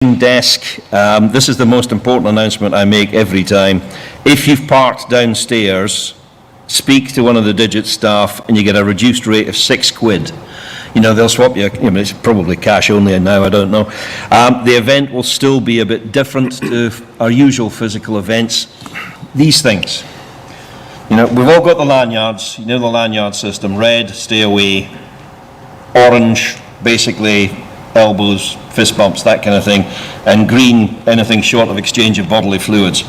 desk. This is the most important announcement I make every time. If you've parked downstairs, speak to one of the Digit staff and you get a reduced rate of £6. You know, they'll swap you, it's probably cash only now, I don't know. The event will still be a bit different to our usual physical events. These things. You know, we've all got the lanyards, you know the lanyard system, red, stay away, orange, basically elbows, fist bumps, that kind of thing, and green, anything short of exchange of bodily fluids.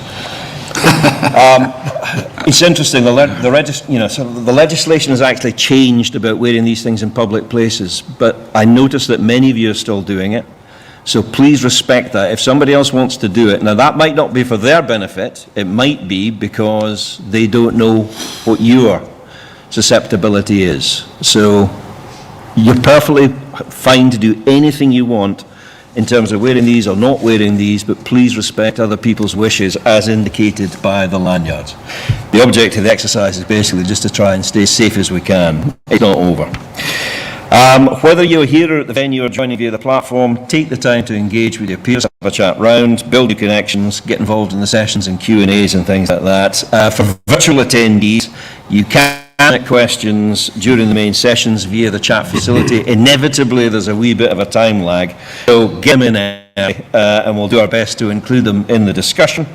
It's interesting, the legislation has actually changed about wearing these things in public places, but I notice that many of you are still doing it, so please respect that. If somebody else wants to do it, now that might not be for their benefit, it might be because they don't know what your susceptibility is. So you're perfectly fine to do anything you want in terms of wearing these or not wearing these, but please respect other people's wishes as indicated by the lanyards. The object of the exercise is basically just to try and stay safe as we can. It's not over. Whether you're here at the venue or joining via the platform, take the time to engage with your peers, have a chat round, build your connections, get involved in the sessions and Q&As and things like that. For virtual attendees, you can ask questions during the main sessions via the chat facility. Inevitably, there's a wee bit of a time lag, so get them in early, and we'll do our best to include them in the discussion.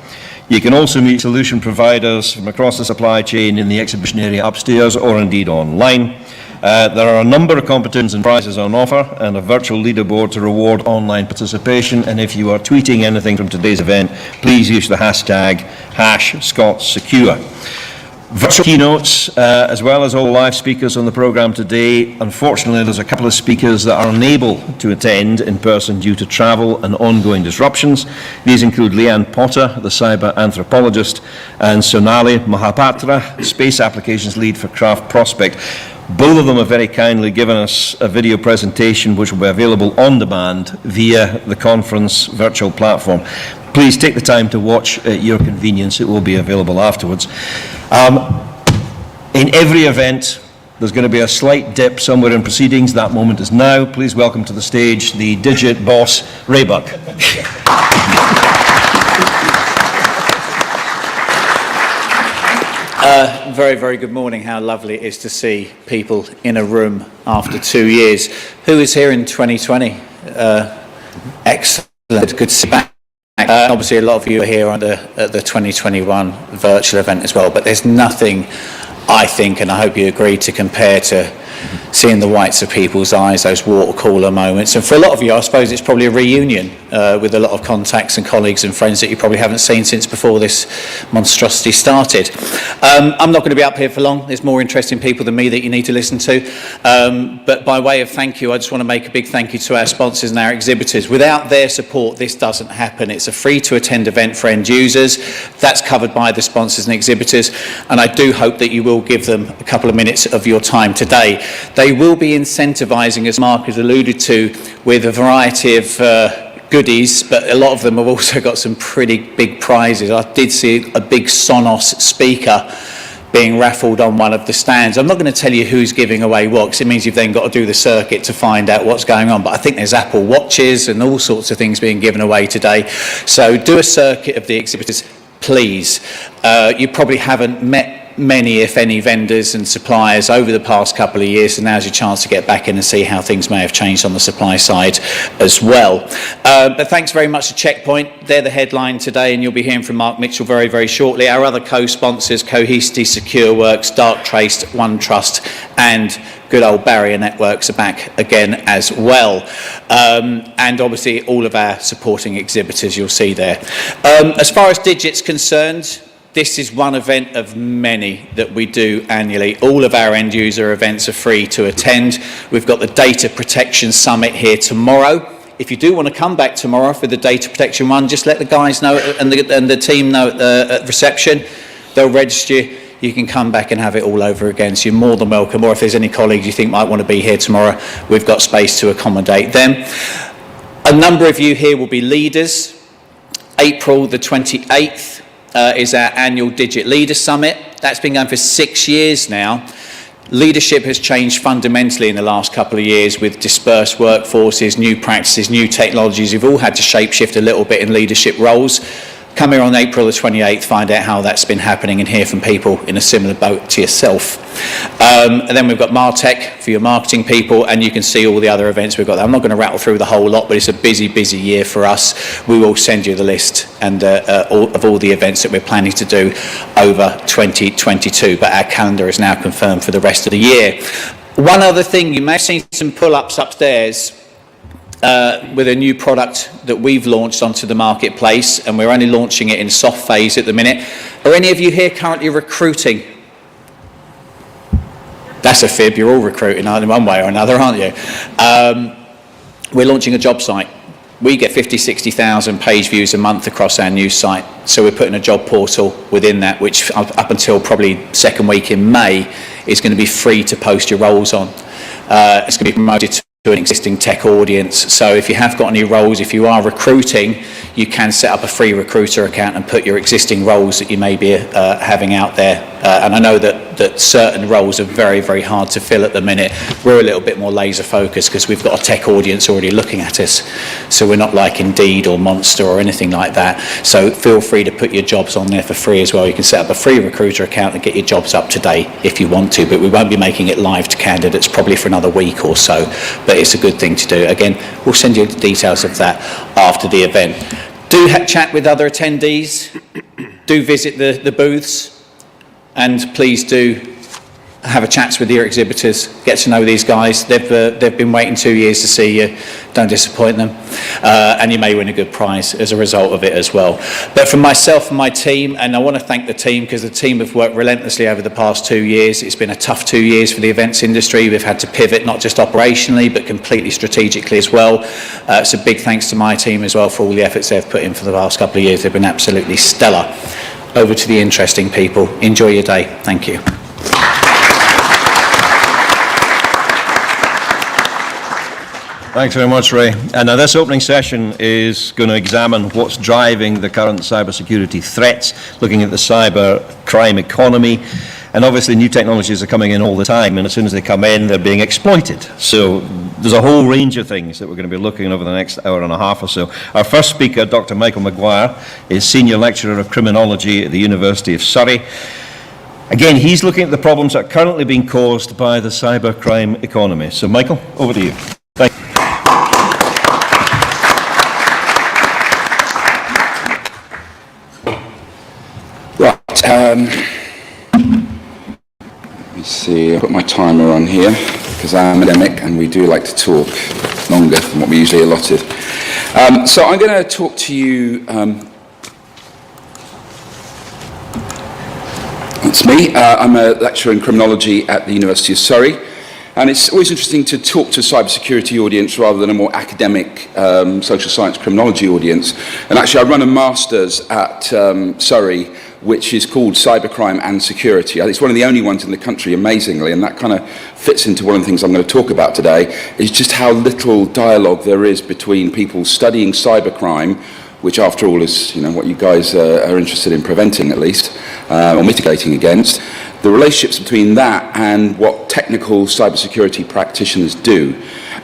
You can also meet solution providers from across the supply chain in the exhibition area upstairs or indeed online. There are a number of competitions and prizes on offer and a virtual leaderboard to reward online participation, and if you are tweeting anything from today's event, please use the hashtag #Scot-Secure. Virtual keynotes, as well as all live speakers on the programme today. Unfortunately, there's a couple of speakers that are unable to attend in person due to travel and ongoing disruptions. These include Leanne Potter, the cyber anthropologist, and Sonali Mahapatra, space applications lead for Craft Prospect. Both of them have very kindly given us a video presentation which will be available on demand via the conference virtual platform. Please take the time to watch at your convenience. It will be available afterwards. In every event, there's going to be a slight dip somewhere in proceedings. That moment is now. Please welcome to the stage the Digit boss, Ray Buck. Very, very good morning. How lovely it is to see people in a room after 2 years. Who is here in 2020? Excellent. Good to see you back. Obviously, a lot of you are here at the 2021 virtual event as well, but there's nothing, I think, and I hope you agree, to compare to seeing the whites of people's eyes, those water cooler moments. And for a lot of you, I suppose it's probably a reunion with a lot of contacts and colleagues and friends that you probably haven't seen since before this monstrosity started. I'm not going to be up here for long. There's more interesting people than me that you need to listen to. But by way of thank you, I just want to make a big thank you to our sponsors and our exhibitors. Without their support, this doesn't happen. It's a free-to-attend event for end users. That's covered by the sponsors and exhibitors. And I do hope that you will give them a couple of minutes of your time today. They will be incentivising, as Mark has alluded to, with a variety of goodies, but a lot of them have also got some pretty big prizes. I did see a big Sonos speaker being raffled on one of the stands. I'm not going to tell you who's giving away what, because it means you've then got to do the circuit to find out what's going on, but I think there's Apple Watches and all sorts of things being given away today. So do a circuit of the exhibitors, please. You probably haven't met many, if any, vendors and suppliers over the past couple of years, so now's your chance to get back in and see how things may have changed on the supply side as well. But thanks very much to Checkpoint. They're the headline today, and you'll be hearing from Mark Mitchell very, very shortly. Our other co-sponsors, Cohesity, SecureWorks, Darktrace, OneTrust, and good old Barrier Networks are back again as well. And obviously all of our supporting exhibitors you'll see there. As far as Digit's concerned, this is one event of many that we do annually. All of our end user events are free to attend. We've got the Data Protection Summit here tomorrow. If you do want to come back tomorrow for the data protection one, just let the guys know and the team know at reception. They'll register you. You can come back and have it all over again. So you're more than welcome. Or if there's any colleagues you think might want to be here tomorrow, we've got space to accommodate them. A number of you here will be leaders. April the 28th. Is our annual Digit Leader Summit. That's been going for 6 years now. Leadership has changed fundamentally in the last couple of years with dispersed workforces, new practices, new technologies. We've all had to shapeshift a little bit in leadership roles. Come here on April the 28th, find out how that's been happening and hear from people in a similar boat to yourself. And then we've got Martech for your marketing people, and you can see all the other events we've got there. I'm not going to rattle through the whole lot, but it's a busy, busy year for us. We will send you the list and of all the events that we're planning to do over 2022, but our calendar is now confirmed for the rest of the year. One other thing, you may have seen some pull-ups upstairs with a new product that we've launched onto the marketplace, and we're only launching it in soft phase at the minute. Are any of you here currently recruiting? That's a fib, you're all recruiting in one way or another, aren't you? We're launching a job site. We get 50, 60,000 page views a month across our new site. So we're putting a job portal within that, which up until probably second week in May is going to be free to post your roles on. It's going to be promoted to an existing tech audience. So if you have got any roles, if you are recruiting, you can set up a free recruiter account and put your existing roles that you may be having out there. And I know that certain roles are very, very hard to fill at the minute. We're a little bit more laser focused because we've got a tech audience already looking at us. So we're not like Indeed or Monster or anything like that. So feel free to put your jobs on there for free as well. You can set up a free recruiter account and get your jobs up to date if you want to, but we won't be making it live to candidates probably for another week or so. But it's a good thing to do. Again, we'll send you the details of that after the event. Do chat with other attendees, do visit the booths, and please do have a chat with your exhibitors, get to know these guys. They've been waiting 2 years to see you. Don't disappoint them. And you may win a good prize as a result of it as well. But from myself and my team, and I want to thank the team because the team have worked relentlessly over the past 2 years. It's been a tough 2 years for the events industry. We've had to pivot not just operationally, but completely strategically as well. So big thanks to my team as well for all the efforts they've put in for the last couple of years. They've been absolutely stellar. Over to the interesting people. Enjoy your day. Thank you. Thanks very much, Ray. And now this opening session is going to examine what's driving the current cybersecurity threats, looking at the cybercrime economy. And obviously new technologies are coming in all the time, and as soon as they come in, they're being exploited. So there's a whole range of things that we're going to be looking at over the next hour and a half or so. Our first speaker, Dr. Michael McGuire, is Senior Lecturer of Criminology at the University of Surrey. Again, he's looking at the problems that are currently being caused by the cybercrime economy. So Michael, over to you. Thank you. Let me see, I'll put my timer on here because I'm academic and we do like to talk longer than what we usually allotted. So I'm going to talk to you, that's me, I'm a lecturer in criminology at the University of Surrey, and it's always interesting to talk to a cybersecurity audience rather than a more academic social science criminology audience. And actually I run a master's at Surrey which is called Cybercrime and Security. It's one of the only ones in the country, amazingly, and that kind of fits into one of the things I'm going to talk about today, is just how little dialogue there is between people studying cybercrime, which after all is, you know, what you guys are interested in preventing at least, or mitigating against, the relationships between that and what technical cybersecurity practitioners do.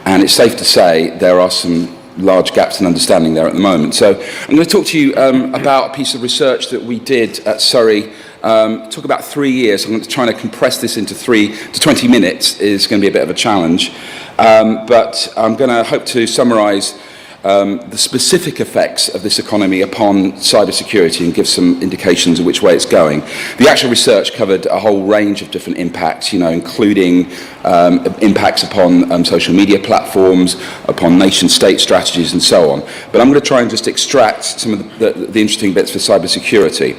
And it's safe to say there are some large gaps in understanding there at the moment. So I'm going to talk to you about a piece of research that we did at Surrey. It took about 3 years. I'm going to try to compress this into 3 to 20 minutes. Is going to be a bit of a challenge. But I'm going to hope to summarize the specific effects of this economy upon cybersecurity and give some indications of which way it's going. The actual research covered a whole range of different impacts, you know, including impacts upon social media platforms, upon nation-state strategies, and so on. But I'm going to try and just extract some of the interesting bits for cybersecurity.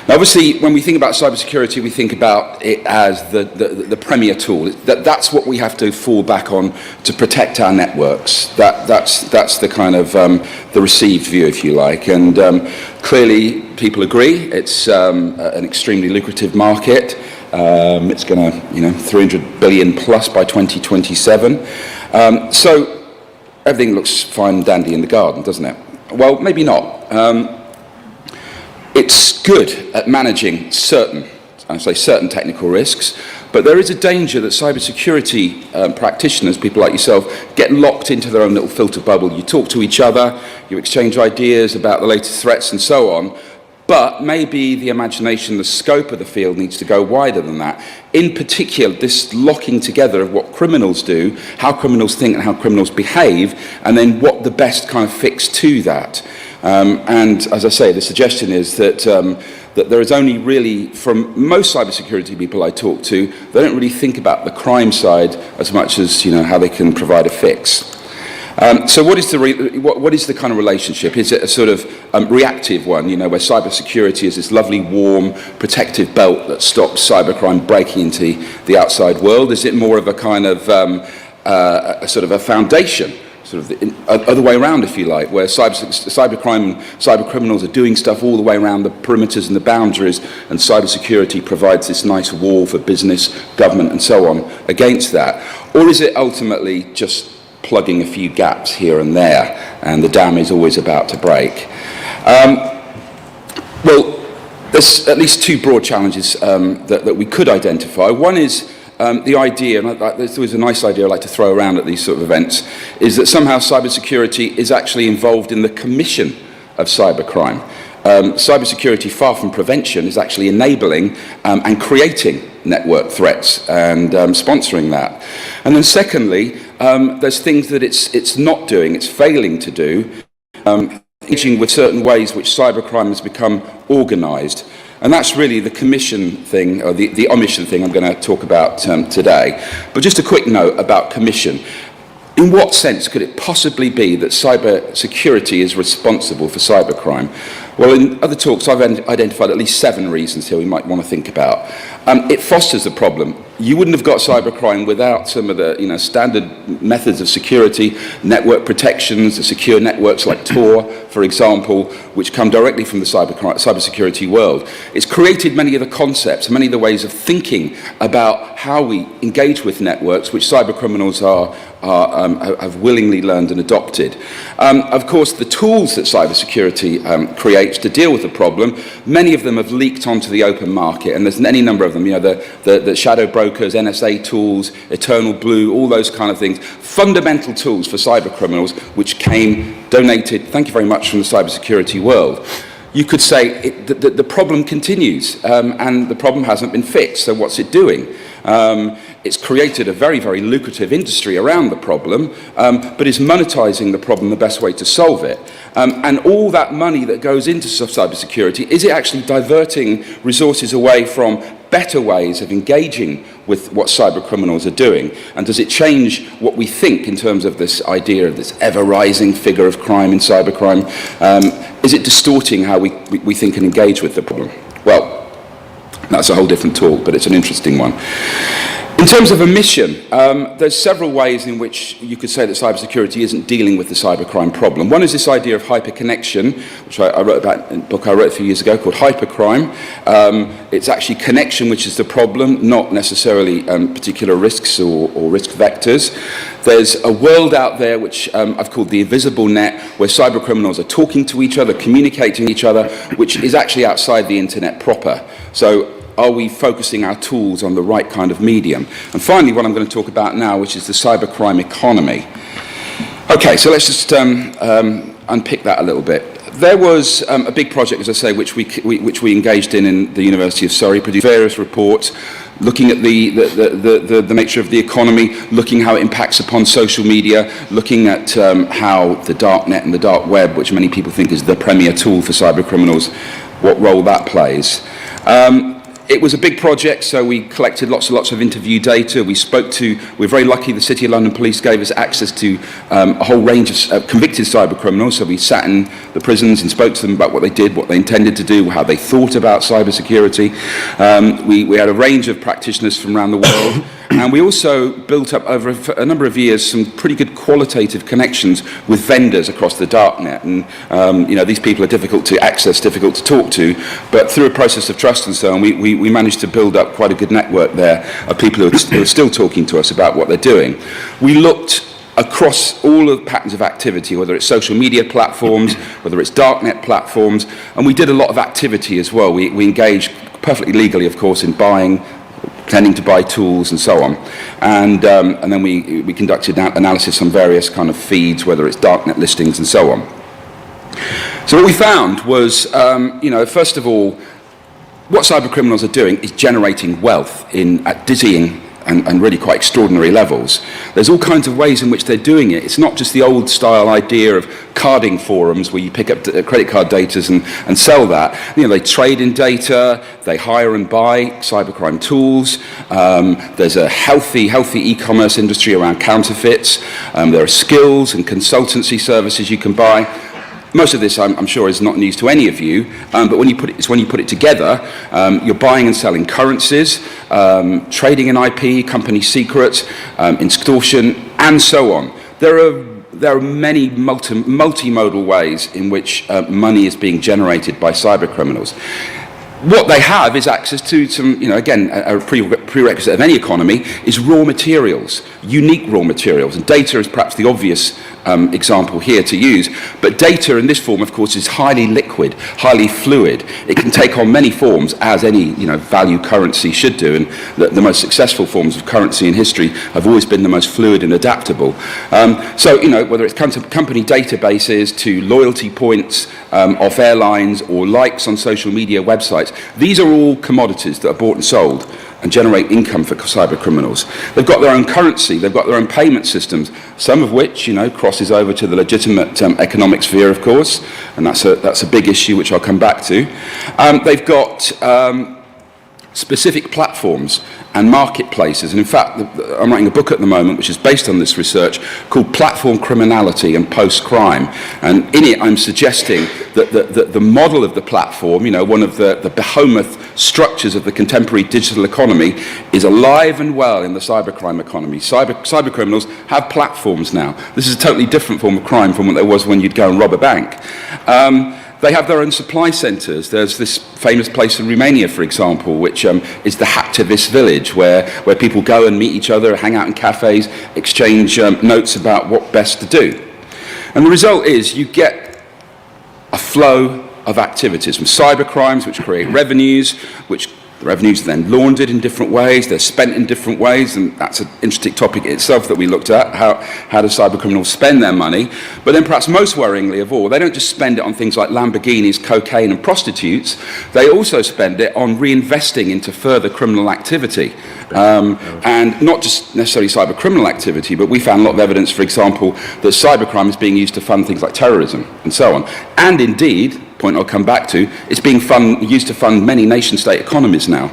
Now, obviously, when we think about cybersecurity, we think about it as the premier tool. That's what we have to fall back on to protect our networks. That's the kind of the received view, if you like. And clearly, people agree. It's an extremely lucrative market. It's going to, you know, 300 billion plus by 2027. So everything looks fine and dandy in the garden, doesn't it? Well, maybe not. It's good at managing certain technical risks, But there is a danger that cybersecurity practitioners, people like yourself, get locked into their own little filter bubble. You talk to each other, you exchange ideas about the latest threats and so on, but maybe the imagination, the scope of the field needs to go wider than that. In particular, this locking together of what criminals do, how criminals think and how criminals behave, and then what the best kind of fix to that. And as I say, the suggestion is that that there is only really, from most cybersecurity people I talk to, they don't really think about the crime side as much as, you know, how they can provide a fix. So what is the kind of relationship? Is it a sort of reactive one, you know, where cybersecurity is this lovely, warm, protective belt that stops cybercrime breaking into the outside world? Is it more of a kind of a sort of a foundation, sort of the other way around, if you like, where cybercrime and cybercriminals are doing stuff all the way around the perimeters and the boundaries, and cybersecurity provides this nice wall for business, government, and so on against that? Or is it ultimately just plugging a few gaps here and there, and the dam is always about to break? Well, there's at least two broad challenges that we could identify. One is the idea, and there's always a nice idea I like to throw around at these sort of events, is that somehow cybersecurity is actually involved in the commission of cybercrime. Cybersecurity, far from prevention, is actually enabling and creating network threats and sponsoring that. And then secondly, there's things that it's not doing, it's failing to do, engaging with certain ways which cybercrime has become organised. And that's really the commission thing, or the omission thing I'm going to talk about today. But just a quick note about commission. In what sense could it possibly be that cybersecurity is responsible for cybercrime? Well, in other talks, I've identified at least 7 reasons here we might want to think about. It fosters the problem. You wouldn't have got cybercrime without some of the, you know, standard methods of security, network protections, the secure networks like Tor, for example, which come directly from the cybersecurity world. It's created many of the concepts, many of the ways of thinking about how we engage with networks, which cybercriminals have willingly learned and adopted. Of course, the tools that cybersecurity creates to deal with the problem, many of them have leaked onto the open market, and there's any number of them, you know, the shadow brokers, NSA tools, Eternal Blue, all those kind of things, fundamental tools for cybercriminals which came donated, thank you very much, from the cybersecurity world. You could say the problem continues, and the problem hasn't been fixed, so what's it doing? It's created a very, very lucrative industry around the problem, but is monetizing the problem the best way to solve it. And all that money that goes into cybersecurity, is it actually diverting resources away from better ways of engaging with what cyber criminals are doing? And does it change what we think in terms of this idea of this ever-rising figure of crime in cybercrime? Is it distorting how we think and engage with the problem? Well, that's a whole different talk, but it's an interesting one. In terms of omission, there's several ways in which you could say that cybersecurity isn't dealing with the cybercrime problem. One is this idea of hyperconnection, which I wrote about in a book I wrote a few years ago called Hypercrime. It's actually connection which is the problem, not necessarily particular risks or risk vectors. There's a world out there which I've called the invisible net, where cybercriminals are talking to each other, communicating with each other, which is actually outside the internet proper. So are we focusing our tools on the right kind of medium? And finally, what I'm going to talk about now, which is the cybercrime economy. Okay, so let's just unpick that a little bit. There was a big project, as I say, which we engaged in the University of Surrey, produced various reports looking at the nature of the economy, looking how it impacts upon social media, looking at how the dark net and the dark web, which many people think is the premier tool for cyber criminals, what role that plays. It was a big project, so we collected lots and lots of interview data. We're very lucky the City of London Police gave us access to a whole range of convicted cyber criminals, so we sat in the prisons and spoke to them about what they did, what they intended to do, how they thought about cybersecurity. We had a range of practitioners from around the world, and we also built up over a number of years some pretty good qualitative connections with vendors across the darknet. And you know, these people are difficult to access, difficult to talk to, but through a process of trust and so on, we managed to build up quite a good network there of people who are still talking to us about what they're doing. We looked across all of the patterns of activity, whether it's social media platforms, whether it's darknet platforms, and we did a lot of activity as well. We engaged perfectly legally, of course, in buying, pretending to buy tools and so on. And then we conducted analysis on various kind of feeds, whether it's darknet listings and so on. So what we found was, first of all, what cybercriminals are doing is generating wealth at dizzying and really quite extraordinary levels. There's all kinds of ways in which they're doing it. It's not just the old style idea of carding forums where you pick up credit card data and sell that. They trade in data, they hire and buy cybercrime tools. There's a healthy e-commerce industry around counterfeits. There are skills and consultancy services you can buy. Most of this, I'm sure, is not news to any of you, but when you put it together, you're buying and selling currencies, trading in IP, company secrets, extortion, and so on. There are many multimodal ways in which money is being generated by cybercriminals. What they have is access to some, again, a prerequisite of any economy is raw materials, unique raw materials. And data is perhaps the obvious example here to use. But data in this form, of course, is highly liquid, highly fluid. It can take on many forms, as any value currency should do. And the most successful forms of currency in history have always been the most fluid and adaptable. Whether it's company databases to loyalty points of airlines or likes on social media websites, these are all commodities that are bought and sold and generate income for cybercriminals. They've got their own currency, they've got their own payment systems, some of which, crosses over to the legitimate economic sphere, of course, and that's a big issue which I'll come back to. They've got specific platforms and marketplaces, and in fact, I'm writing a book at the moment which is based on this research called Platform Criminality and Post-Crime, and in it I'm suggesting that the model of the platform, one of the behemoth structures of the contemporary digital economy, is alive and well in the cybercrime economy. Cybercriminals have platforms now. This is a totally different form of crime from what there was when you'd go and rob a bank. They have their own supply centres. There's this famous place in Romania, for example, which is the hacktivist village, where people go and meet each other, hang out in cafes, exchange notes about what best to do. And the result is you get a flow of activities from cybercrimes, which create revenues, which the revenues are then laundered in different ways, they're spent in different ways, and that's an interesting topic in itself that we looked at, how do cybercriminals spend their money. But then perhaps most worryingly of all, they don't just spend it on things like Lamborghinis, cocaine and prostitutes, they also spend it on reinvesting into further criminal activity. And not just necessarily cybercriminal activity, but we found a lot of evidence, for example, that cybercrime is being used to fund things like terrorism and so on. And indeed, point I'll come back to, it's being used to fund many nation-state economies now.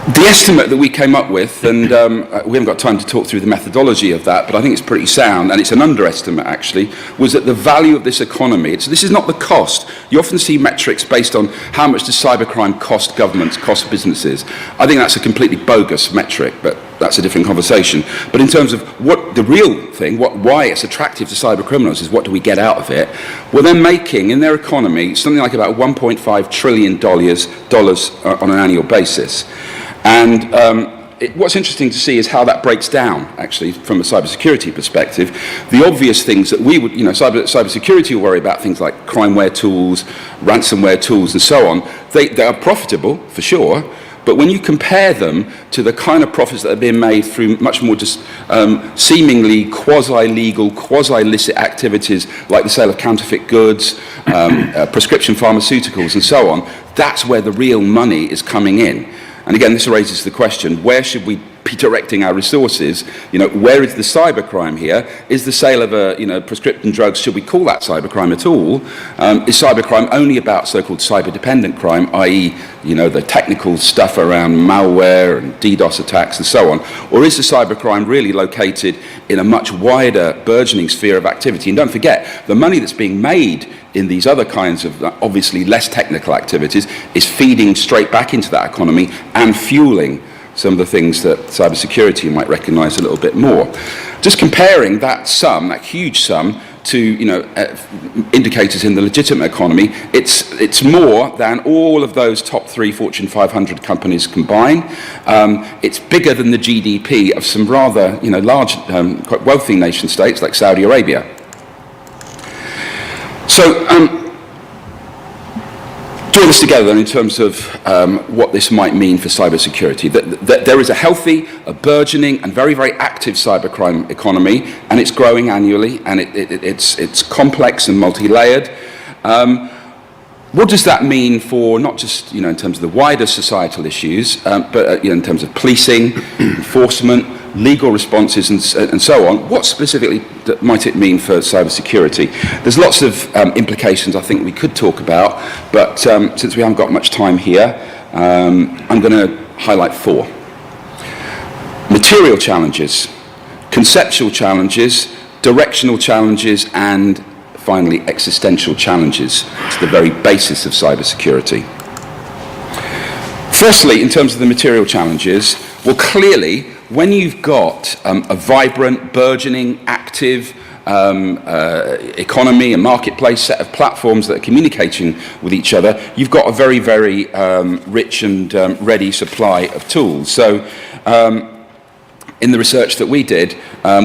The estimate that we came up with, and we haven't got time to talk through the methodology of that, but I think it's pretty sound, and it's an underestimate actually, was that the value of this economy, this is not the cost. You often see metrics based on how much does cybercrime cost governments, cost businesses. I think that's a completely bogus metric, but that's a different conversation. But in terms of what the real thing, why it's attractive to cybercriminals is what do we get out of it? Well, they're making in their economy something like about $1.5 trillion on an annual basis. And what's interesting to see is how that breaks down, actually, from a cybersecurity perspective. The obvious things that we would, cybersecurity will worry about, things like crimeware tools, ransomware tools, and so on. They are profitable, for sure, but when you compare them to the kind of profits that are being made through much more just seemingly quasi-legal, quasi-illicit activities like the sale of counterfeit goods, prescription pharmaceuticals, and so on, that's where the real money is coming in. And again, this raises the question, where should we be directing our resources? Where is the cybercrime here? Is the sale of prescription drugs, should we call that cybercrime at all? Is cybercrime only about so-called cyber-dependent crime, i.e., the technical stuff around malware and DDoS attacks and so on? Or is the cybercrime really located in a much wider, burgeoning sphere of activity? And don't forget, the money that's being made in these other kinds of obviously less technical activities is feeding straight back into that economy and fueling some of the things that cybersecurity might recognise a little bit more. Just comparing that sum, that huge sum, to indicators in the legitimate economy, it's more than all of those top 3 Fortune 500 companies combined. It's bigger than the GDP of some rather large, quite wealthy nation states like Saudi Arabia. So draw this together then in terms of what this might mean for cybersecurity. That there is a healthy, a burgeoning, and very, very active cybercrime economy, and it's growing annually, and it's complex and multi-layered. What does that mean for not just in terms of the wider societal issues, but in terms of policing, enforcement, legal responses, and so on? What specifically might it mean for cybersecurity? There's lots of implications I think we could talk about, but since we haven't got much time here, I'm going to highlight 4. Material challenges, conceptual challenges, directional challenges, and finally, existential challenges. It's the very basis of cybersecurity. Firstly, in terms of the material challenges, well, clearly, when you've got a vibrant, burgeoning, active economy, a marketplace set of platforms that are communicating with each other, you've got a very, very rich and ready supply of tools. So, in the research that we did,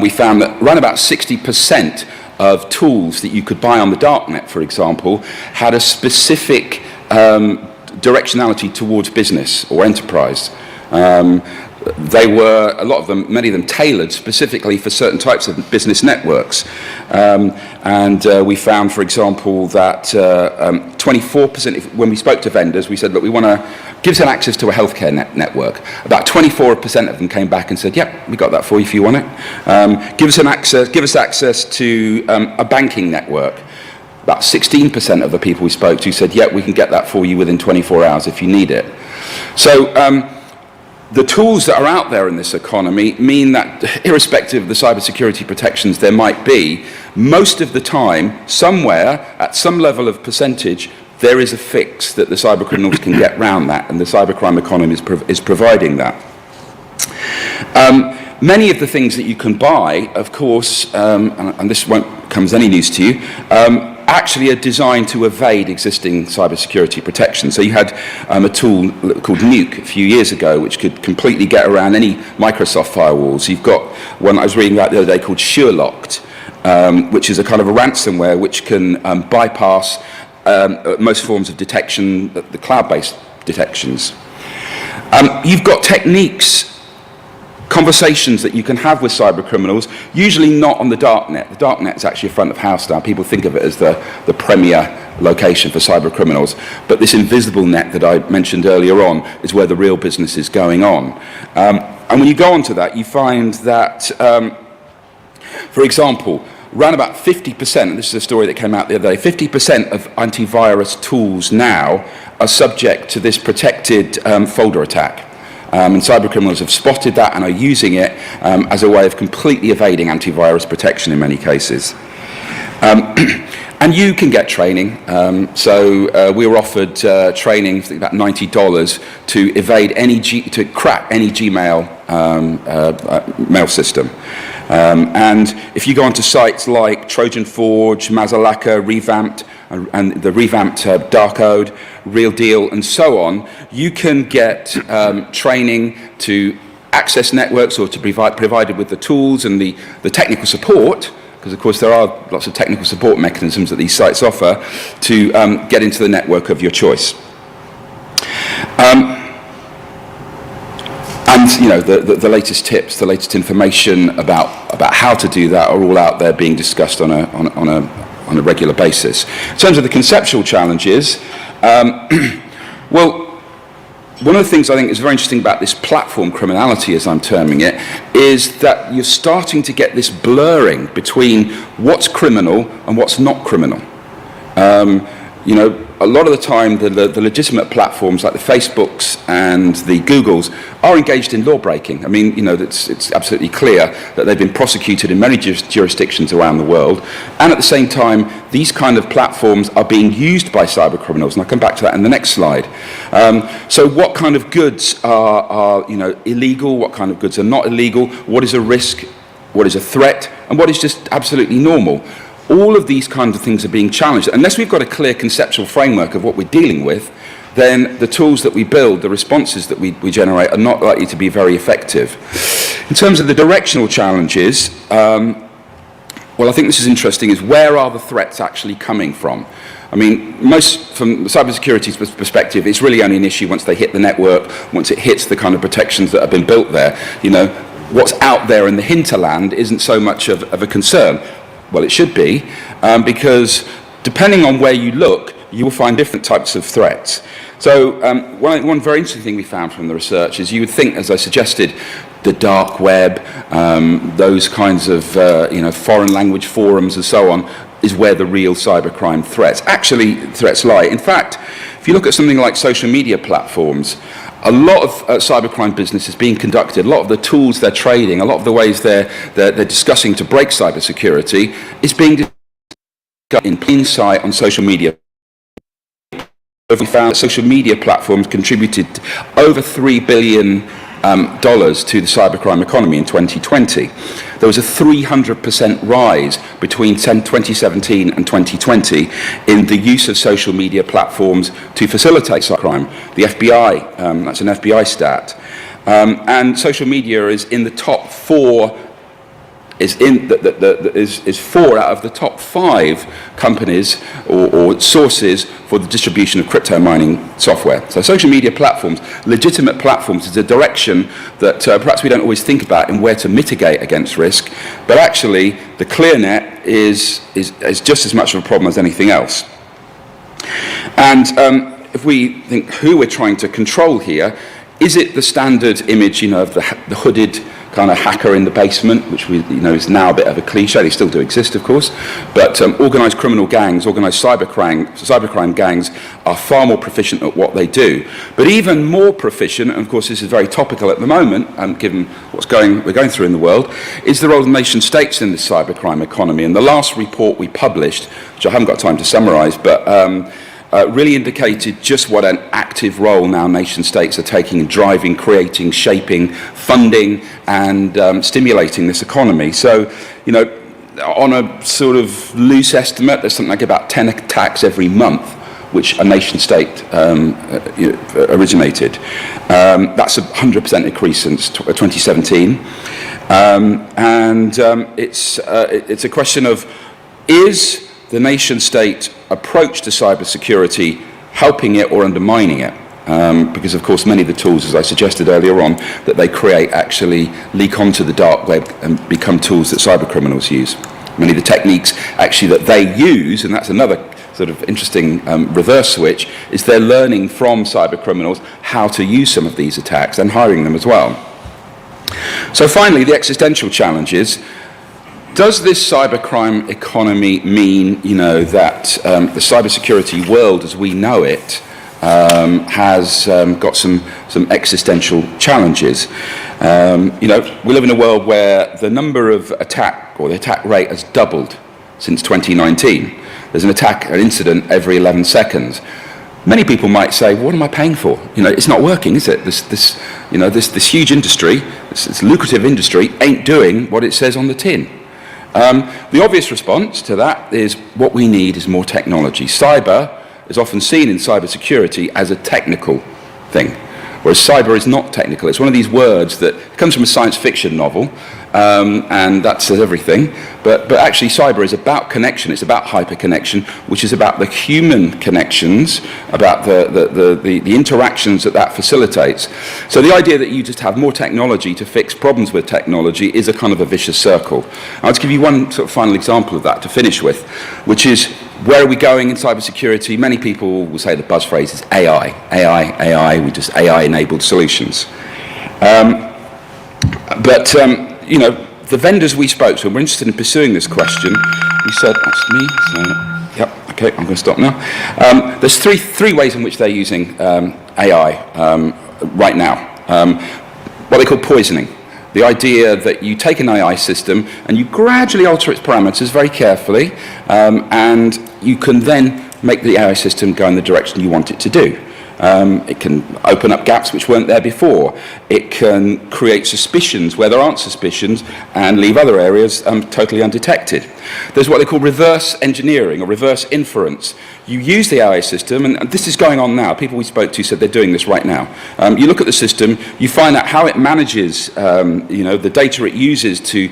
we found that around about 60% of tools that you could buy on the darknet, for example, had a specific directionality towards business or enterprise. They were, a lot of them, many of them tailored specifically for certain types of business networks. We found, for example, that 24%, when we spoke to vendors, we said, look, we want to give us an access to a healthcare network. About 24% of them came back and said, yep, we got that for you if you want it. Give us access to a banking network. About 16% of the people we spoke to said, yep, we can get that for you within 24 hours if you need it. So, the tools that are out there in this economy mean that, irrespective of the cybersecurity protections there might be, most of the time, somewhere, at some level of percentage, there is a fix that the cybercriminals can get round that, and the cybercrime economy is providing that. Many of the things that you can buy, of course, and this won't come as any news to you, actually are designed to evade existing cybersecurity protection. So you had a tool called Nuke a few years ago, which could completely get around any Microsoft firewalls. You've got one I was reading about the other day called SureLocked, which is a kind of a ransomware which can bypass most forms of detection, the cloud-based detections. You've got techniques, conversations that you can have with cybercriminals, usually not on the darknet. The darknet is actually a front of house now. People think of it as the premier location for cybercriminals. But this invisible net that I mentioned earlier on is where the real business is going on. And when you go onto that, you find that, for example, around about 50%, and this is a story that came out the other day, 50% of antivirus tools now are subject to this protected folder attack. And cybercriminals have spotted that and are using it as a way of completely evading antivirus protection in many cases. And you can get training. We were offered training, I think about $90, to evade to crack any Gmail mail system. And if you go onto sites like Trojan Forge, Mazalaka, Revamped, and the Revamped Darkode, Real Deal, and so on, you can get training to access networks or to be provided with the tools and the technical support, because of course there are lots of technical support mechanisms that these sites offer, to get into the network of your choice. And the latest tips, the latest information about how to do that are all out there being discussed on a regular basis. In terms of the conceptual challenges, well, one of the things I think is very interesting about this platform criminality, as I'm terming it, is that you're starting to get this blurring between what's criminal and what's not criminal. A lot of the time, the legitimate platforms like the Facebooks and the Googles are engaged in law breaking. I mean, it's absolutely clear that they've been prosecuted in many jurisdictions around the world. And at the same time, these kind of platforms are being used by cyber criminals. And I'll come back to that in the next slide. So what kind of goods are illegal? What kind of goods are not illegal? What is a risk? What is a threat? And what is just absolutely normal? All of these kinds of things are being challenged. Unless we've got a clear conceptual framework of what we're dealing with, then the tools that we build, the responses that we generate, are not likely to be very effective. In terms of the directional challenges, well, I think this is interesting, is where are the threats actually coming from? I mean, from cybersecurity's perspective, it's really only an issue once they hit the network, once it hits the kind of protections that have been built there. You know, what's out there in the hinterland isn't so much of a concern. Well, it should be, because depending on where you look, you will find different types of threats. So one very interesting thing we found from the research is you would think, as I suggested, the dark web, those kinds of foreign language forums and so on, is where the real cybercrime threats lie. In fact, if you look at something like social media platforms, a lot of cybercrime business is being conducted, a lot of the tools they're trading, a lot of the ways they're discussing to break cybersecurity is being discussed in plain sight on social media. We found that social media platforms contributed over $3 billion to the cybercrime economy in 2020. There was a 300% rise between 2017 and 2020 in the use of social media platforms to facilitate cybercrime. The FBI, that's an FBI stat, and social media is in the top four. Is four out of the top 5 companies or sources for the distribution of crypto mining software. So social media platforms, legitimate platforms, is a direction that perhaps we don't always think about in where to mitigate against risk, but actually the clear net is just as much of a problem as anything else. And if we think who we're trying to control here, is it the standard image, of the hooded kind of hacker in the basement, which is now a bit of a cliche. They still do exist, of course, but organised criminal gangs, organised cybercrime gangs are far more proficient at what they do. But even more proficient, and of course this is very topical at the moment, given what's we're going through in the world, is the role of nation states in this cybercrime economy. And the last report we published, which I haven't got time to summarise, but really indicated just what an active role now nation states are taking in driving, creating, shaping, funding, and stimulating this economy. So, on a sort of loose estimate, there's something like about 10 attacks every month which a nation state originated. That's a 100% increase since 2017. It's a question of, is the nation-state approach to cybersecurity helping it or undermining it? Because, of course, many of the tools, as I suggested earlier on, that they create actually leak onto the dark web and become tools that cybercriminals use. Many of the techniques actually that they use, and that's another sort of interesting reverse switch, is they're learning from cybercriminals how to use some of these attacks and hiring them as well. So finally, the existential challenges. Does this cybercrime economy mean, that the cybersecurity world as we know it has got some existential challenges? We live in a world where the number of the attack rate has doubled since 2019. There's an incident every 11 seconds. Many people might say, well, what am I paying for? It's not working, is it? This huge industry, this lucrative industry, ain't doing what it says on the tin. The obvious response to that is what we need is more technology. Cyber is often seen in cybersecurity as a technical thing, whereas cyber is not technical. It's one of these words that comes from a science fiction novel, and that says everything. But actually, cyber is about connection. It's about hyperconnection, which is about the human connections, about the interactions that facilitates. So the idea that you just have more technology to fix problems with technology is a kind of a vicious circle. I'll just give you one sort of final example of that to finish with, which is, where are we going in cybersecurity? Many people will say the buzz phrase is AI, AI, we just AI-enabled solutions. The vendors we spoke to, and we're interested in pursuing this question, we said, that's me, so, yep, okay, I'm going to stop now. There's three ways in which they're using AI right now. What they call poisoning. The idea that you take an AI system and you gradually alter its parameters very carefully, and you can then make the AI system go in the direction you want it to do. It can open up gaps which weren't there before. It can create suspicions where there aren't suspicions and leave other areas totally undetected. There's what they call reverse engineering or reverse inference. You use the AI system, and this is going on now. People we spoke to said they're doing this right now. You look at the system, you find out how it manages, the data it uses to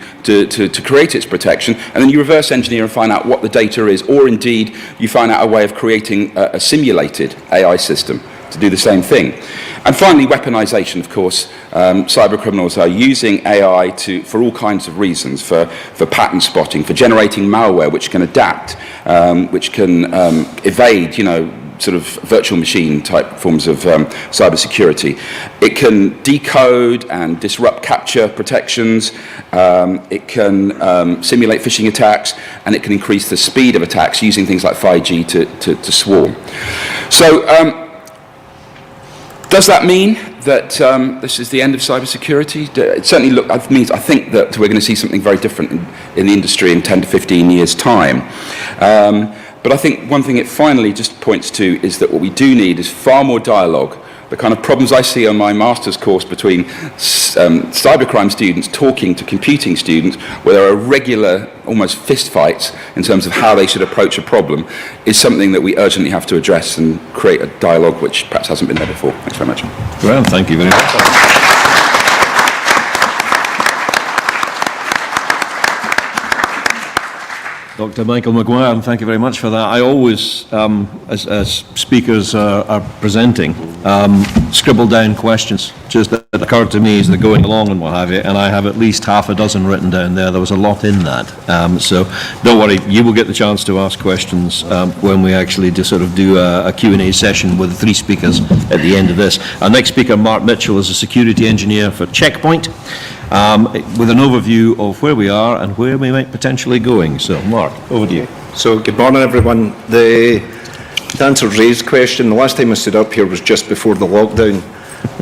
create its protection, and then you reverse engineer and find out what the data is, or indeed you find out a way of creating a simulated AI system to do the same thing. And finally, weaponization, of course. Cyber criminals are using AI for all kinds of reasons, for pattern spotting, for generating malware which can adapt, which can evade, sort of virtual machine type forms of cybersecurity. It can decode and disrupt capture protections. It can simulate phishing attacks, and it can increase the speed of attacks using things like 5G to swarm. So does that mean that this is the end of cybersecurity? It certainly means I think that we're going to see something very different in the industry in 10 to 15 years' time. But I think one thing it finally just points to is that what we do need is far more dialogue. The kind of problems I see on my master's course between cybercrime students talking to computing students, where there are regular, almost fist fights in terms of how they should approach a problem, is something that we urgently have to address and create a dialogue which perhaps hasn't been there before. Thanks very much. Well, thank you very much. Dr. Michael McGuire, and thank you very much for that. I always, as speakers are presenting, scribble down questions just that occurred to me as they're going along and what have you, and I have at least half a dozen written down there. There was a lot in that. So don't worry, you will get the chance to ask questions when we actually do a Q&A session with the three speakers at the end of this. Our next speaker, Mark Mitchell, is a security engineer for Checkpoint, with an overview of where we are and where we might potentially going. So, Mark, over to you. So, good morning, everyone. To answer Ray's question, the last time I stood up here was just before the lockdown,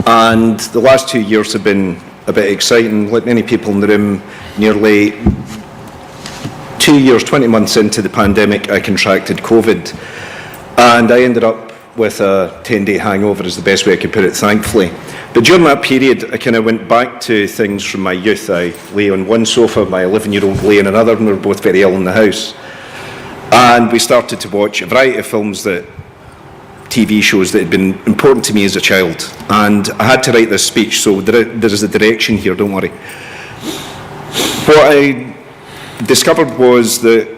and the last 2 years have been a bit exciting. Like many people in the room, nearly 2 years, 20 months into the pandemic, I contracted COVID, and I ended up with a 10-day hangover is the best way I could put it, thankfully. But during that period, I kind of went back to things from my youth. I lay on one sofa, my 11-year-old lay on another, and we were both very ill in the house. And we started to watch a variety of films, TV shows that had been important to me as a child. And I had to write this speech, so there is a direction here, don't worry. What I discovered was that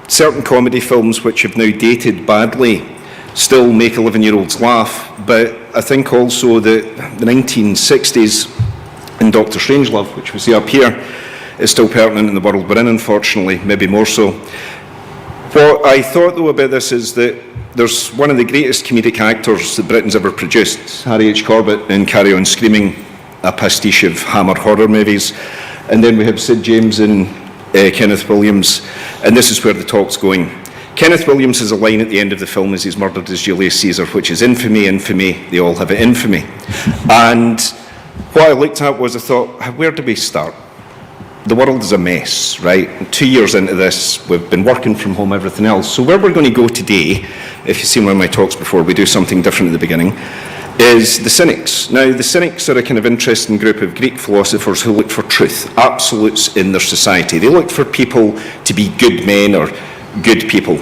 certain comedy films which have now dated badly still make 11-year-olds laugh, but I think also that the 1960s in Dr. Strangelove, which we see up here, is still pertinent in the world we're in, unfortunately, maybe more so. What I thought, though, about this is that there's one of the greatest comedic actors that Britain's ever produced, Harry H. Corbett in Carry On Screaming, a pastiche of Hammer horror movies, and then we have Sid James and Kenneth Williams, and this is where the talk's going. Kenneth Williams has a line at the end of the film as he's murdered as Julius Caesar, which is infamy, infamy, they all have it infamy. And what I looked at was, I thought, where do we start? The world is a mess, right? And 2 years into this, we've been working from home, everything else. So where we're going to go today, if you've seen one of my talks before, we do something different at the beginning, is the cynics. Now, the cynics are a kind of interesting group of Greek philosophers who looked for truth, absolutes in their society. They looked for people to be good men or good people.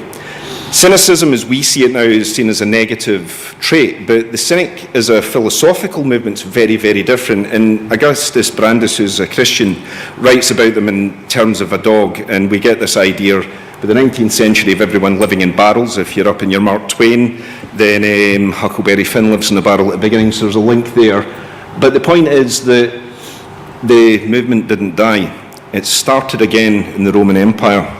Cynicism, as we see it now, is seen as a negative trait, but the cynic is a philosophical movement, it's very, very different. And Augustus Brandis, who's a Christian, writes about them in terms of a dog, and we get this idea by the 19th century of everyone living in barrels. If you're up in your Mark Twain, then Huckleberry Finn lives in a barrel at the beginning, so there's a link there. But the point is that the movement didn't die. It started again in the Roman Empire,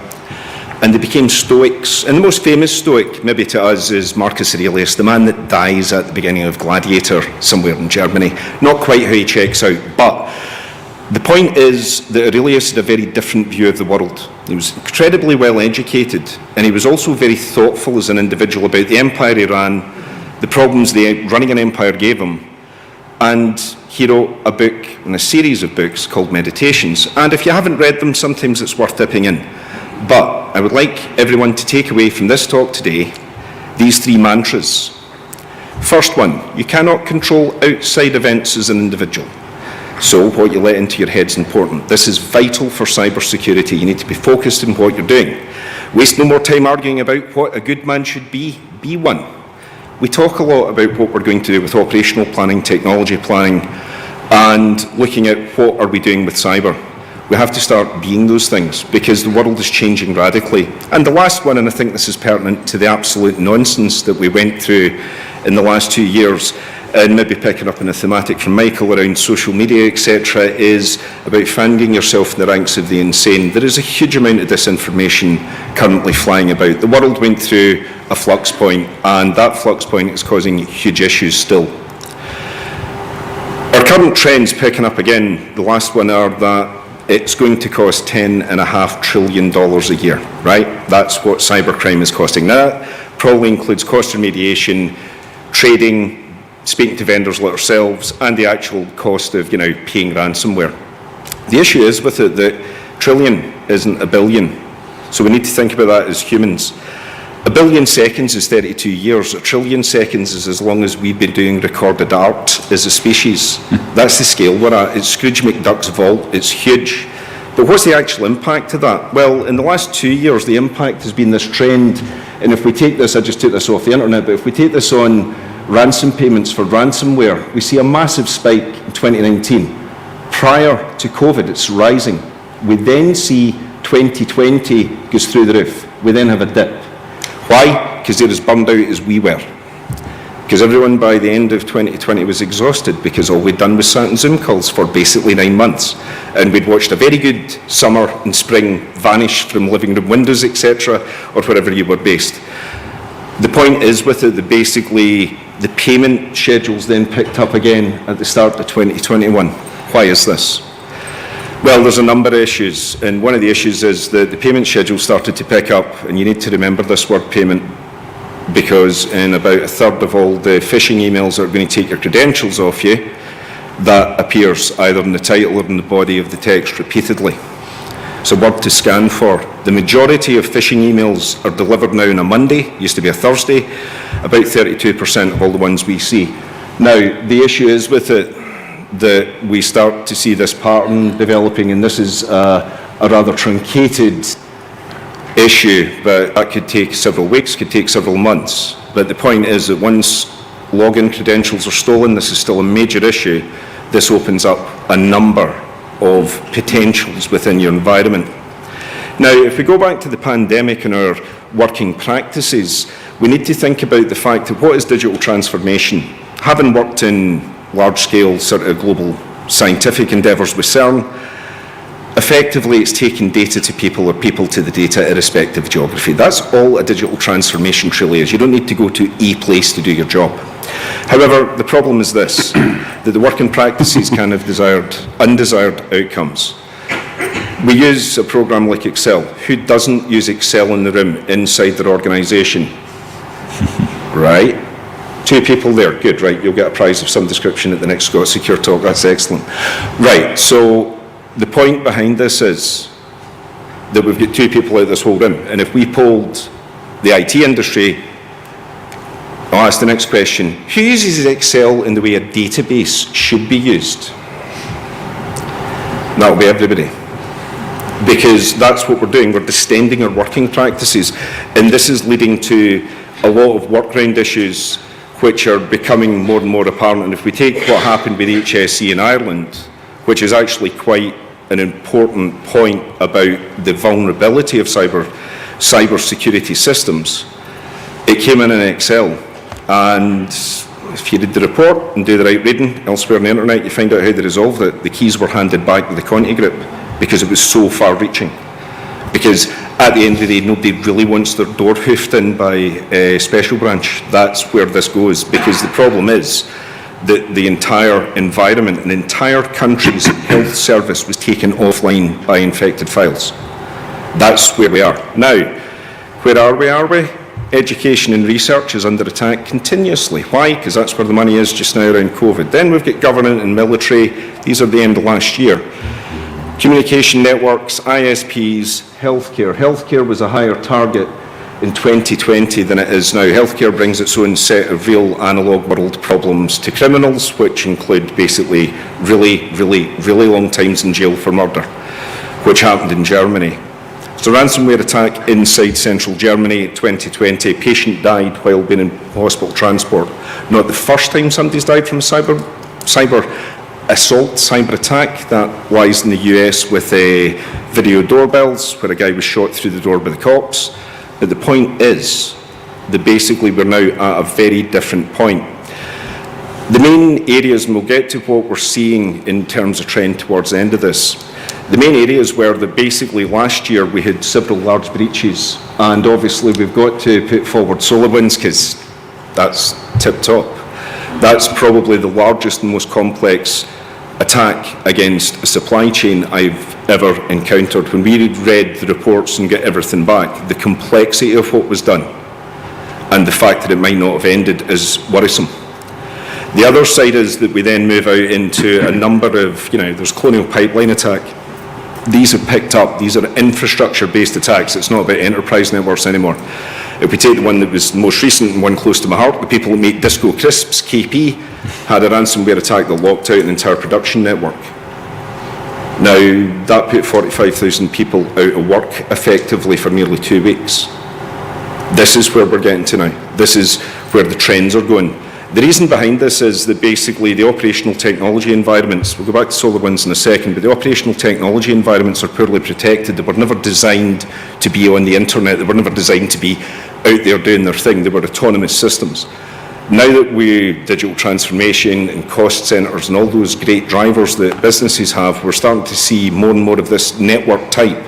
and they became Stoics. And the most famous Stoic, maybe to us, is Marcus Aurelius, the man that dies at the beginning of Gladiator somewhere in Germany. Not quite how he checks out, but the point is that Aurelius had a very different view of the world. He was incredibly well educated, and he was also very thoughtful as an individual about the empire he ran, the problems running an empire gave him. And he wrote a book, and a series of books called Meditations. And if you haven't read them, sometimes it's worth dipping in. But I would like everyone to take away from this talk today these three mantras. First one, you cannot control outside events as an individual. So what you let into your head is important. This is vital for cybersecurity. You need to be focused on what you're doing. Waste no more time arguing about what a good man should be one. We talk a lot about what we're going to do with operational planning, technology planning, and looking at what are we doing with cyber. We have to start being those things because the world is changing radically. And the last one, and I think this is pertinent to the absolute nonsense that we went through in the last 2 years, and maybe picking up on a thematic from Michael around social media, etc., is about finding yourself in the ranks of the insane. There is a huge amount of disinformation currently flying about. The world went through a flux point, and that flux point is causing huge issues still. Our current trends, picking up again, the last one, are that it's going to cost $10.5 trillion a year, right? That's what cybercrime is costing. Now, that probably includes cost remediation, trading, speaking to vendors like ourselves, and the actual cost of, paying ransomware. The issue is with it that trillion isn't a billion, so we need to think about that as humans. A billion seconds is 32 years. A trillion seconds is as long as we've been doing recorded art as a species. That's the scale we're at. It's Scrooge McDuck's vault. It's huge. But what's the actual impact of that? Well, in the last 2 years, the impact has been this trend, and if we take this, I just took this off the internet, but if we take this on ransom payments for ransomware, we see a massive spike in 2019. Prior to COVID, it's rising. We then see 2020 goes through the roof. We then have a dip. Why? Because they're as burned out as we were. Because everyone by the end of 2020 was exhausted because all we'd done was sat on Zoom calls for basically 9 months. And we'd watched a very good summer and spring vanish from living room windows, etc., or wherever you were based. The point is with it that basically the payment schedules then picked up again at the start of 2021. Why is this? Well, there's a number of issues, and one of the issues is that the payment schedule started to pick up, and you need to remember this word payment, because in about a third of all the phishing emails that are going to take your credentials off you, that appears either in the title or in the body of the text repeatedly. It's a word to scan for. The majority of phishing emails are delivered now on a Monday, used to be a Thursday, about 32% of all the ones we see. Now, the issue is with it that we start to see this pattern developing, and this is a rather truncated issue, but that could take several weeks, could take several months. But the point is that once login credentials are stolen, this is still a major issue. This opens up a number of potentials within your environment. Now, if we go back to the pandemic and our working practices, we need to think about the fact that what is digital transformation? Having worked in large-scale sort of global scientific endeavours with CERN, effectively it's taking data to people or people to the data irrespective of geography. That's all a digital transformation truly is. You don't need to go to a place to do your job. However, the problem is this, that the working practices can have undesired outcomes. We use a program like Excel. Who doesn't use Excel in the room inside their organisation? Right? 2 people there. Good, right. You'll get a prize of some description at the next Scot-Secure talk. That's excellent. Right, so the point behind this is that we've got 2 people out this whole room, and if we polled the IT industry, I'll ask the next question. Who uses Excel in the way a database should be used? That'll be everybody. Because that's what we're doing. We're distending our working practices, and this is leading to a lot of workaround issues which are becoming more and more apparent. And if we take what happened with HSE in Ireland, which is actually quite an important point about the vulnerability of cybersecurity systems, it came in Excel. And if you read the report and do the right reading elsewhere on the internet, you find out how they resolved it. The keys were handed back to the Conti group because it was so far-reaching. Because at the end of the day, nobody really wants their door hoofed in by a special branch. That's where this goes, because the problem is that the entire environment, an entire country's health service was taken offline by infected files. That's where we are. Now, where are we? Education and research is under attack continuously. Why? Because that's where the money is just now around COVID. Then we've got government and military. These are the end of last year. Communication networks, ISPs, healthcare. Healthcare was a higher target in 2020 than it is now. Healthcare brings its own set of real analogue world problems to criminals, which include basically really long times in jail for murder, which happened in Germany. So ransomware attack inside central Germany in 2020, a patient died while being in hospital transport. Not the first time somebody's died from a cyber assault, cyber attack. That lies in the US with video doorbells, where a guy was shot through the door by the cops. But the point is that basically we're now at a very different point. The main areas, and we'll get to what we're seeing in terms of trend towards the end of this, the main areas were that basically last year we had several large breaches, and obviously we've got to put forward SolarWinds because that's tip-top. That's probably the largest and most complex attack against a supply chain I've ever encountered. When we read the reports and get everything back, the complexity of what was done and the fact that it might not have ended is worrisome. The other side is that we then move out into a number of, there's colonial pipeline attack. These have picked up. These are infrastructure-based attacks. It's not about enterprise networks anymore. If we take the one that was most recent and one close to my heart, the people that make Disco Crisps, KP, had a ransomware attack that locked out an entire production network. Now, that put 45,000 people out of work effectively for nearly 2 weeks. This is where we're getting to now. This is where the trends are going. The reason behind this is that basically the operational technology environments, we'll go back to SolarWinds in a second, but the operational technology environments are poorly protected. They were never designed to be on the internet. They were never designed to be out there doing their thing. They were autonomous systems. Now that digital transformation and cost centres and all those great drivers that businesses have, we're starting to see more and more of this network type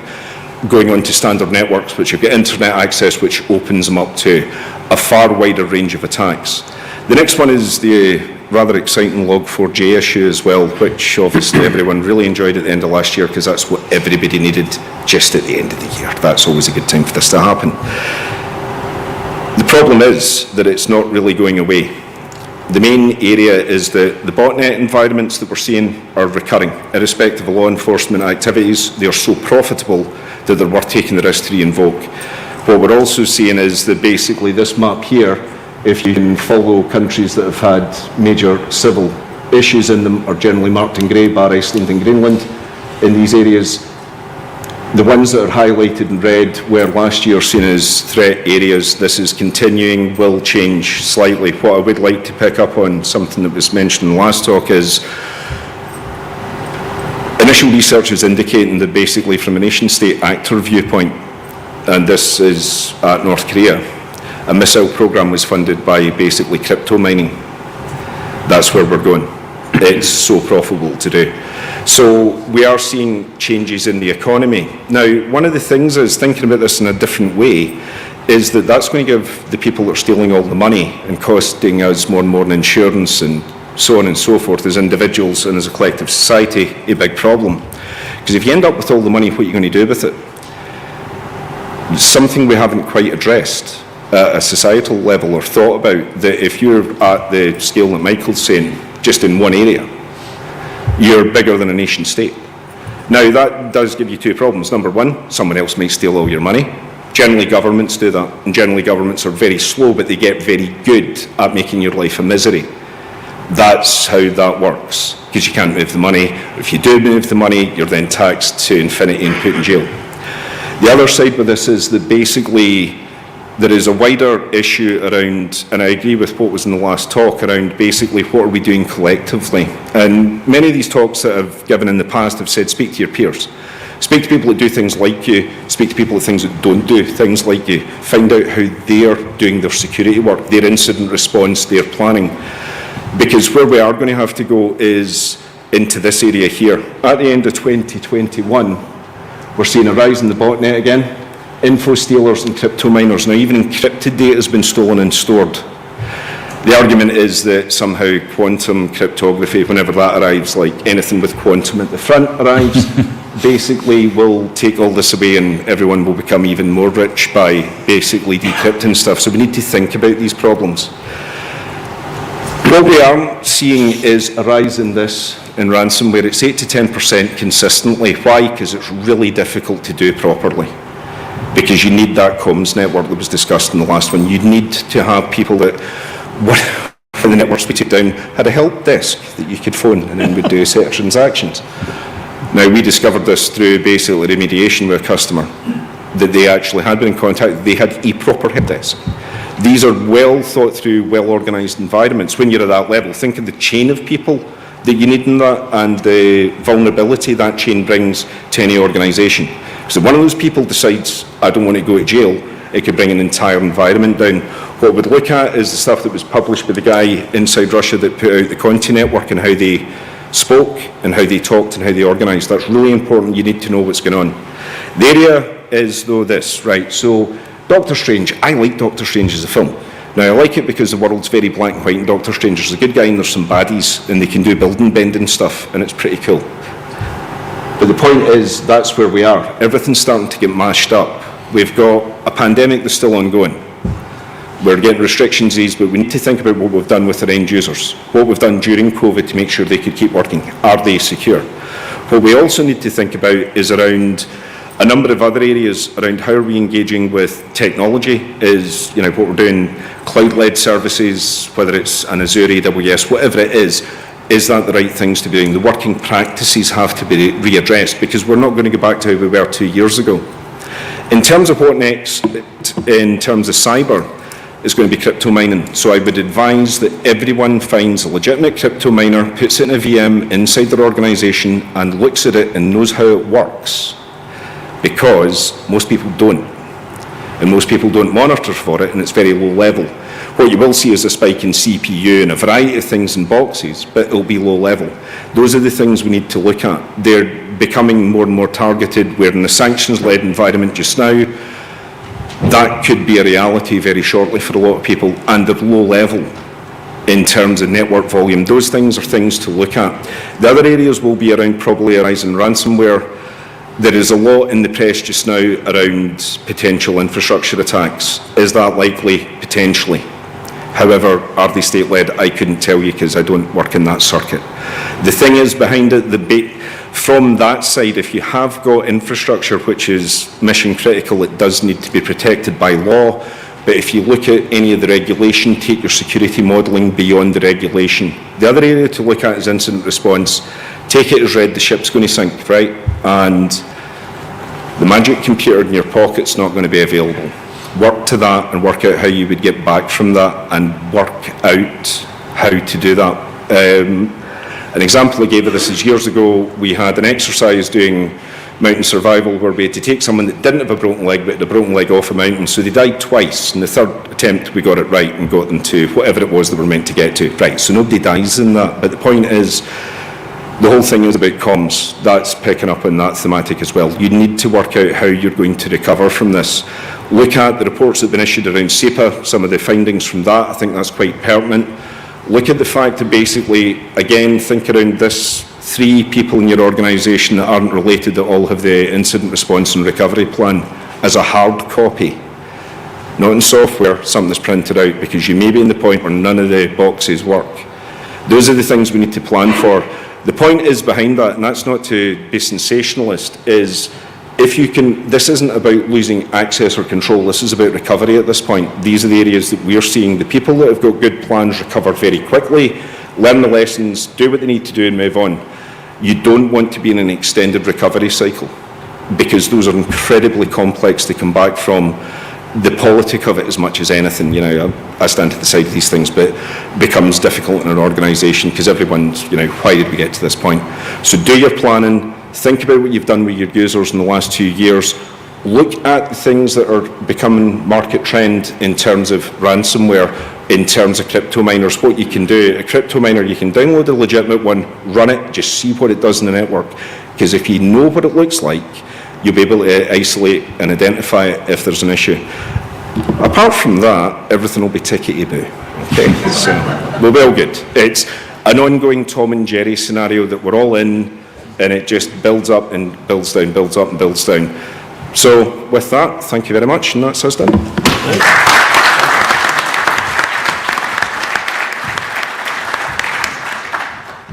going on to standard networks, which have got internet access, which opens them up to a far wider range of attacks. The next one is the rather exciting Log4j issue as well, which obviously everyone really enjoyed at the end of last year because that's what everybody needed just at the end of the year. That's always a good time for this to happen. The problem is that it's not really going away. The main area is that the botnet environments that we're seeing are recurring. Irrespective of law enforcement activities, they are so profitable that they're worth taking the risk to re-invoke. What we're also seeing is that basically this map here, if you can follow countries that have had major civil issues in them, are generally marked in grey, bar Iceland and Greenland. In these areas, the ones that are highlighted in red were last year seen as threat areas. This is continuing, will change slightly. What I would like to pick up on, something that was mentioned in the last talk, is initial research is indicating that basically from a nation-state actor viewpoint, and this is at North Korea, a missile program was funded by basically crypto mining. That's where we're going. It's so profitable to do. So we are seeing changes in the economy. Now, one of the things is, thinking about this in a different way, is that that's going to give the people that are stealing all the money and costing us more and more in insurance and so on and so forth as individuals and as a collective society a big problem. Because if you end up with all the money, what are you going to do with it? It's something we haven't quite addressed at a societal level or thought about, that if you're at the scale that Michael's saying, just in one area, you're bigger than a nation state. Now that does give you two problems. Number one, someone else might steal all your money. Generally governments do that, and generally governments are very slow, but they get very good at making your life a misery. That's how that works, because you can't move the money. If you do move the money, you're then taxed to infinity and put in jail. The other side with this is that basically there is a wider issue around, and I agree with what was in the last talk, around basically what are we doing collectively. And many of these talks that I've given in the past have said, speak to your peers. Speak to people that do things like you. Speak to people that things that don't do things like you. Find out how they're doing their security work, their incident response, their planning. Because where we are going to have to go is into this area here. At the end of 2021, we're seeing a rise in the botnet again. Info stealers and crypto miners. Now, even encrypted data has been stolen and stored. The argument is that somehow quantum cryptography, whenever that arrives, like anything with quantum at the front arrives, basically will take all this away and everyone will become even more rich by basically decrypting stuff. So we need to think about these problems. What we are seeing is a rise in this in ransomware. It's 8 to 10% consistently. Why? Because it's really difficult to do properly. because you need that comms network that was discussed in the last one. You need to have people that, when the networks we took down, had a help desk that you could phone and then would do a set of transactions. Now, we discovered this through basically remediation with a customer, that they actually had been in contact, they had a proper help desk. These are well thought through, well organised environments. When you're at that level, think of the chain of people that you need in that and the vulnerability that chain brings to any organisation. So one of those people decides, I don't want to go to jail, it could bring an entire environment down. What we'd look at is the stuff that was published by the guy inside Russia that put out the Conti network and how they spoke and how they talked and how they organised. That's really important. You need to know what's going on. The area is, though, this, right? So Doctor Strange, I like Doctor Strange as a film. Now, I like it because the world's very black and white, and Doctor Strange is a good guy and there's some baddies and they can do building bending stuff and it's pretty cool. But the point is, that's where we are. Everything's starting to get mashed up. We've got a pandemic that's still ongoing. We're getting restrictions eased, but we need to think about what we've done with our end users, what we've done during COVID to make sure they could keep working. Are they secure? What we also need to think about is around a number of other areas around how are we engaging with technology, is what we're doing, cloud-led services, whether it's an Azure, AWS, whatever it is that the right things to be doing? The working practices have to be readdressed because we're not going to go back to how we were 2 years ago. In terms of what next, in terms of cyber, is going to be crypto mining. So I would advise that everyone finds a legitimate crypto miner, puts it in a VM inside their organisation and looks at it and knows how it works, because most people don't. And most people don't monitor for it, and it's very low level. What you will see is a spike in CPU and a variety of things in boxes, but it'll be low level. Those are the things we need to look at. They're becoming more and more targeted. We're in a sanctions-led environment just now. That could be a reality very shortly for a lot of people, and they're low level in terms of network volume. Those things are things to look at. The other areas will be around probably arising ransomware. There is a lot in the press just now around potential infrastructure attacks. Is that likely? Potentially. However, are they state-led? I couldn't tell you because I don't work in that circuit. The thing is behind it, from that side, if you have got infrastructure which is mission critical, it does need to be protected by law. But if you look at any of the regulation, take your security modelling beyond the regulation. The other area to look at is incident response. Take it as read, the ship's going to sink, right? And the magic computer in your pocket's not going to be available. Work to that and work out how you would get back from that and work out how to do that. An example I gave of this is years ago, we had an exercise doing mountain survival where we had to take someone that didn't have a broken leg but had a broken leg off a mountain, so they died twice. In the third attempt we got it right and got them to whatever it was they were meant to get to. Right, so nobody dies in that, but the point is the whole thing is about comms. That's picking up on that thematic as well. You need to work out how you're going to recover from this. Look at the reports that have been issued around SEPA, some of the findings from that, I think that's quite pertinent. Look at the fact that basically, again, think around this, 3 people in your organisation that aren't related that all have the incident response and recovery plan as a hard copy, not in software, something that's printed out, because you may be in the point where none of the boxes work. Those are the things we need to plan for. The point is behind that, and that's not to be sensationalist, is if you can, this isn't about losing access or control, this is about recovery at this point. These are the areas that we're seeing. The people that have got good plans recover very quickly, learn the lessons, do what they need to do and move on. You don't want to be in an extended recovery cycle, because those are incredibly complex to come back from. The politic of it as much as anything, I stand to the side of these things, but it becomes difficult in an organisation because everyone's, why did we get to this point? So do your planning, think about what you've done with your users in the last 2 years, look at the things that are becoming market trend in terms of ransomware, in terms of crypto miners, what you can do. A crypto miner, you can download a legitimate one, run it, just see what it does in the network, because if you know what it looks like, you'll be able to isolate and identify it if there's an issue. Apart from that, everything will be tickety-boo. Okay, so we'll be all good. It's an ongoing Tom and Jerry scenario that we're all in, and it just builds up and builds down, builds up and builds down. So with that, thank you very much, and that's us done.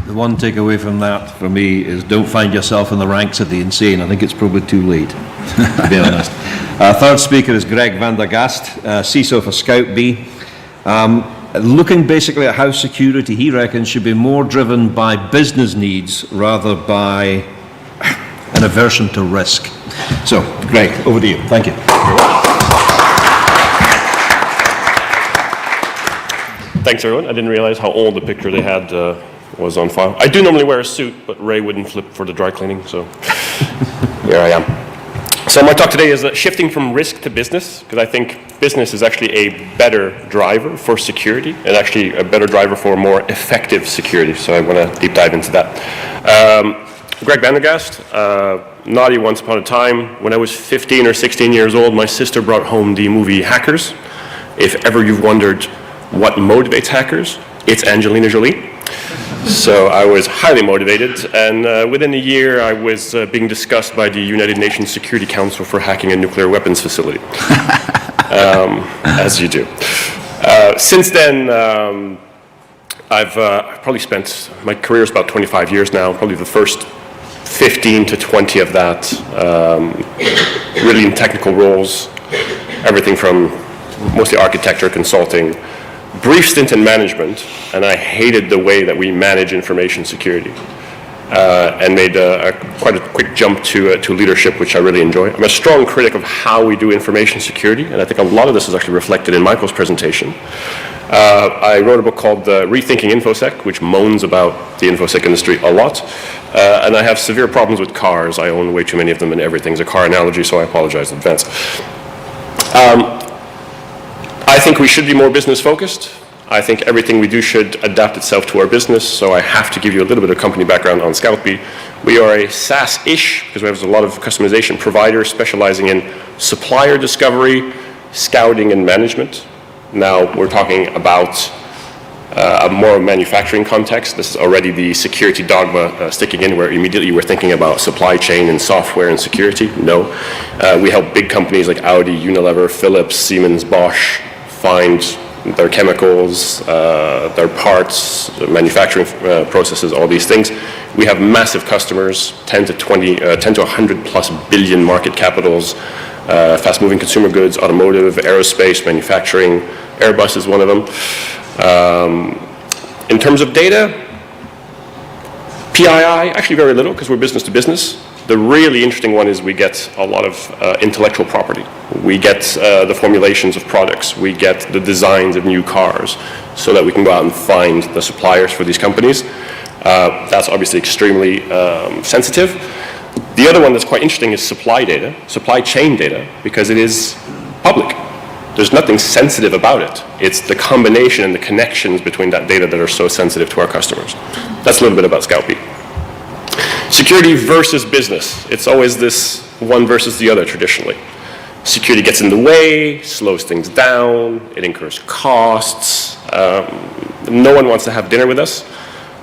The one takeaway from that for me is don't find yourself in the ranks of the insane. I think it's probably too late, to be honest. Our third speaker is Greg van der Gaast, CISO for Scoutbee. Looking basically at how security, he reckons, should be more driven by business needs rather by an aversion to risk. So, Greg, over to you. Thank you. Thanks, everyone. I didn't realize how old the picture they had was on file. I do normally wear a suit, but Ray wouldn't flip for the dry cleaning, so here I am. So my talk today is shifting from risk to business, because I think business is actually a better driver for security, and actually a better driver for more effective security. So I want to deep dive into that. Greg van der Gaast, naughty once upon a time. When I was 15 or 16 years old, my sister brought home the movie Hackers. If ever you've wondered what motivates hackers, it's Angelina Jolie. So I was highly motivated, and within a year I was being discussed by the United Nations Security Council for hacking a nuclear weapons facility, as you do. Since then, I've probably spent, my career is about 25 years now, probably the first 15 to 20 of that really in technical roles, everything from mostly architecture, consulting, brief stint in management, and I hated the way that we manage information security, and made quite a quick jump to leadership, which I really enjoy. I'm a strong critic of how we do information security, and I think a lot of this is actually reflected in Michael's presentation. I wrote a book called Rethinking InfoSec, which moans about the InfoSec industry a lot, and I have severe problems with cars. I own way too many of them, and everything's a car analogy, so I apologize in advance. I think we should be more business focused. I think everything we do should adapt itself to our business, so I have to give you a little bit of company background on Scoutbee. We are a SaaS-ish, because we have a lot of customization providers specializing in supplier discovery, scouting, and management. Now we're talking about a more manufacturing context. This is already the security dogma sticking in, where immediately we're thinking about supply chain and software and security. No. We help big companies like Audi, Unilever, Philips, Siemens, Bosch find their chemicals, their parts, manufacturing processes, all these things. We have massive customers, 10 to 100 plus billion market capitals, fast-moving consumer goods, automotive, aerospace, manufacturing. Airbus is one of them. In terms of data, PII, actually very little, because we're business to business. The really interesting one is we get a lot of intellectual property. We get the formulations of products. We get the designs of new cars, so that we can go out and find the suppliers for these companies. That's obviously extremely sensitive. The other one that's quite interesting is supply data, supply chain data, because it is public. There's nothing sensitive about it. It's the combination and the connections between that data that are so sensitive to our customers. That's a little bit about Scoutbee. Security versus business. It's always this one versus the other traditionally. Security gets in the way, slows things down, it incurs costs. No one wants to have dinner with us.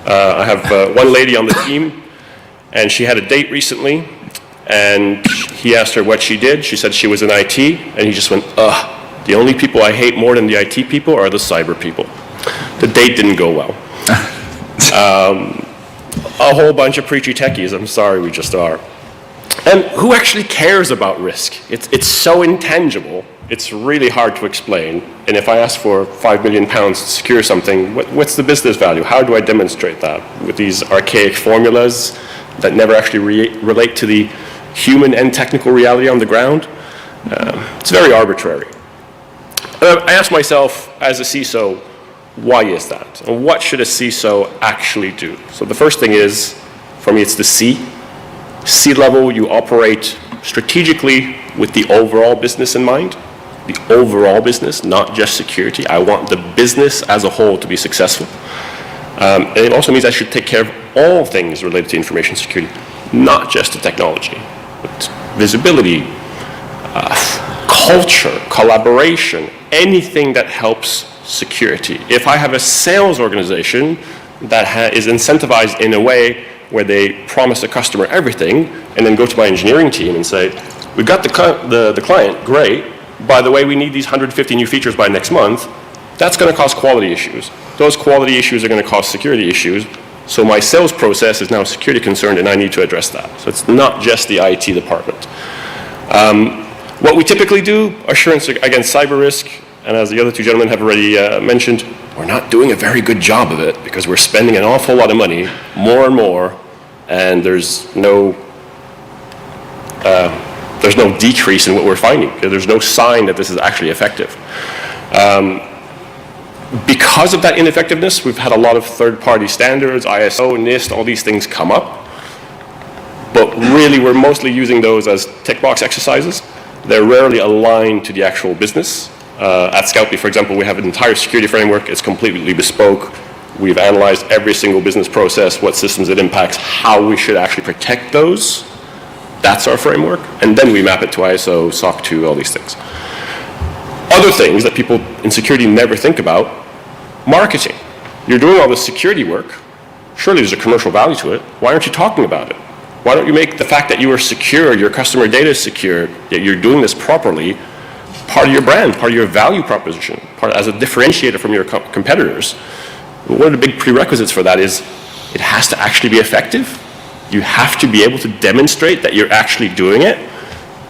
I have one lady on the team, and she had a date recently, and he asked her what she did. She said she was in IT, and he just went, ugh. The only people I hate more than the IT people are the cyber people. The date didn't go well. A whole bunch of preachy techies, I'm sorry, we just are. And who actually cares about risk? It's so intangible, it's really hard to explain. And if I ask for £5 million to secure something, what's the business value? How do I demonstrate that? With these archaic formulas that never actually relate to the human and technical reality on the ground? It's very arbitrary. I ask myself, as a CISO, why is that? And what should a CISO actually do? So the first thing is, for me, it's the C. C level, you operate strategically with the overall business in mind. The overall business, not just security. I want the business as a whole to be successful. And it also means I should take care of all things related to information security, not just the technology, but visibility, culture, collaboration, anything that helps security. If I have a sales organization that is incentivized in a way where they promise the customer everything, and then go to my engineering team and say, we've got the client, great, by the way, we need these 150 new features by next month, that's going to cause quality issues. Those quality issues are going to cause security issues, so my sales process is now security concerned, and I need to address that. So it's not just the IT department. What we typically do, assurance against cyber risk, and as the other two gentlemen have already mentioned, we're not doing a very good job of it because we're spending an awful lot of money, more and more, and there's no decrease in what we're finding. There's no sign that this is actually effective. Because of that ineffectiveness, we've had a lot of third-party standards, ISO, NIST, all these things come up. But really, we're mostly using those as tick box exercises. They're rarely aligned to the actual business. At Scoutbee, for example, we have an entire security framework. It's completely bespoke. We've analyzed every single business process, what systems it impacts, how we should actually protect those. That's our framework. And then we map it to ISO, SOC 2, all these things. Other things that people in security never think about, marketing. You're doing all this security work. Surely there's a commercial value to it. Why aren't you talking about it? Why don't you make the fact that you are secure, your customer data is secure, that you're doing this properly, part of your brand, part of your value proposition, as a differentiator from your competitors? One of the big prerequisites for that is it has to actually be effective. You have to be able to demonstrate that you're actually doing it.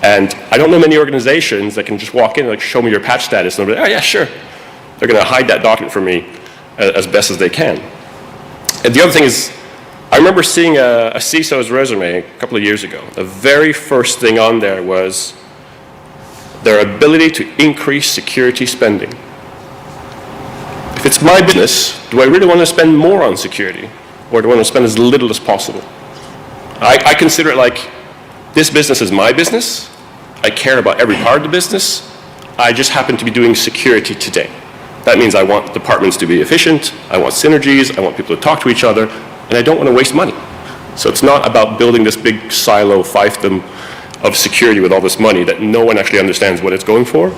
And I don't know many organizations that can just walk in and like, show me your patch status, and they'll be like, oh yeah, sure. They're going to hide that document from me as best as they can. And the other thing is, I remember seeing a CISO's resume a couple of years ago. The very first thing on there was their ability to increase security spending. If it's my business, do I really want to spend more on security? Or do I want to spend as little as possible? I consider it like, this business is my business. I care about every part of the business. I just happen to be doing security today. That means I want departments to be efficient. I want synergies. I want people to talk to each other. And I don't want to waste money. So it's not about building this big silo fiefdom of security with all this money that no one actually understands what it's going for.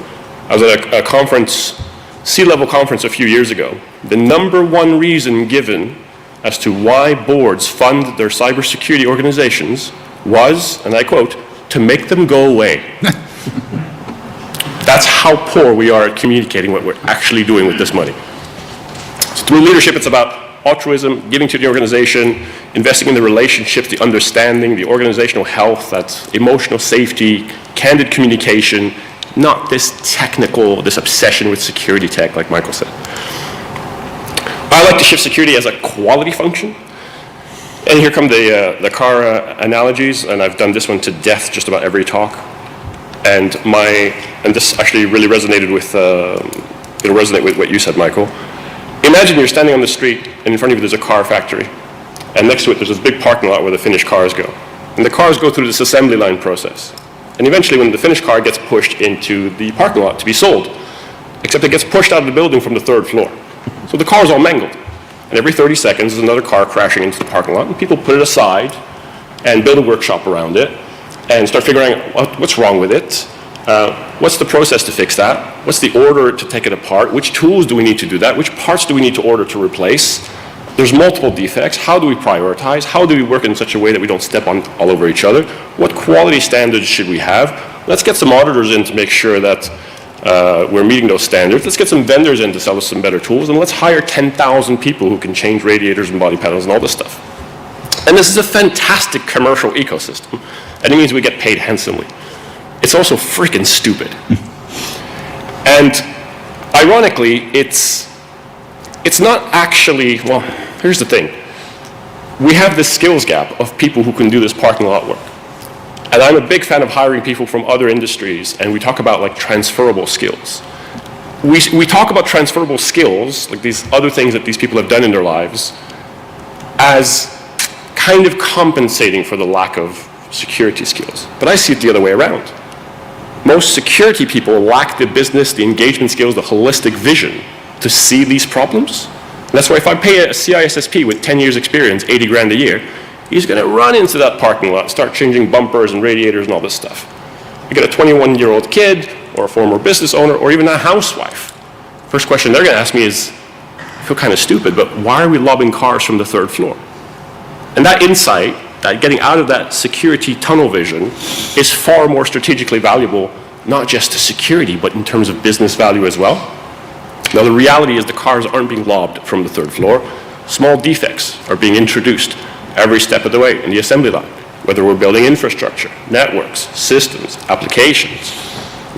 I was at a conference, C-level conference a few years ago. The number one reason given as to why boards fund their cybersecurity organizations was, and I quote, to make them go away. That's how poor we are at communicating what we're actually doing with this money. So through leadership, it's about altruism, giving to the organization, investing in the relationships, the understanding, the organizational health, that's emotional safety, candid communication, not this technical, this obsession with security tech, like Michael said. I like to shift security as a quality function. And here come the car analogies, and I've done this one to death just about every talk. And this actually really resonated with, it'll resonate with what you said, Michael. Imagine you're standing on the street, and in front of you there's a car factory. And next to it there's this big parking lot where the finished cars go. And the cars go through this assembly line process. And eventually when the finished car gets pushed into the parking lot to be sold, except it gets pushed out of the building from the third floor. So the car's all mangled. And every 30 seconds there's another car crashing into the parking lot, and people put it aside and build a workshop around it and start figuring out what's wrong with it. What's the process to fix that? What's the order to take it apart? Which tools do we need to do that? Which parts do we need to order to replace? There's multiple defects. How do we prioritize? How do we work in such a way that we don't step on all over each other? What quality standards should we have? Let's get some auditors in to make sure that we're meeting those standards. Let's get some vendors in to sell us some better tools, and let's hire 10,000 people who can change radiators and body panels and all this stuff. And this is a fantastic commercial ecosystem, and it means we get paid handsomely. It's also freaking stupid. And ironically, it's not actually, well, here's the thing. We have this skills gap of people who can do this parking lot work. And I'm a big fan of hiring people from other industries, and we talk about like transferable skills. We talk about transferable skills, like these other things that these people have done in their lives, as kind of compensating for the lack of security skills. But I see it the other way around. Most security people lack the business, the engagement skills, the holistic vision to see these problems. And that's why if I pay a CISSP with 10 years experience, 80 grand a year, he's going to run into that parking lot, start changing bumpers and radiators and all this stuff. You get a 21-year-old kid or a former business owner or even a housewife. First question they're going to ask me is, I feel kind of stupid, but why are we lobbing cars from the third floor? And that insight, that getting out of that security tunnel vision is far more strategically valuable, not just to security, but in terms of business value as well. Now the reality is the cars aren't being lobbed from the third floor. Small defects are being introduced every step of the way in the assembly line, whether we're building infrastructure, networks, systems, applications.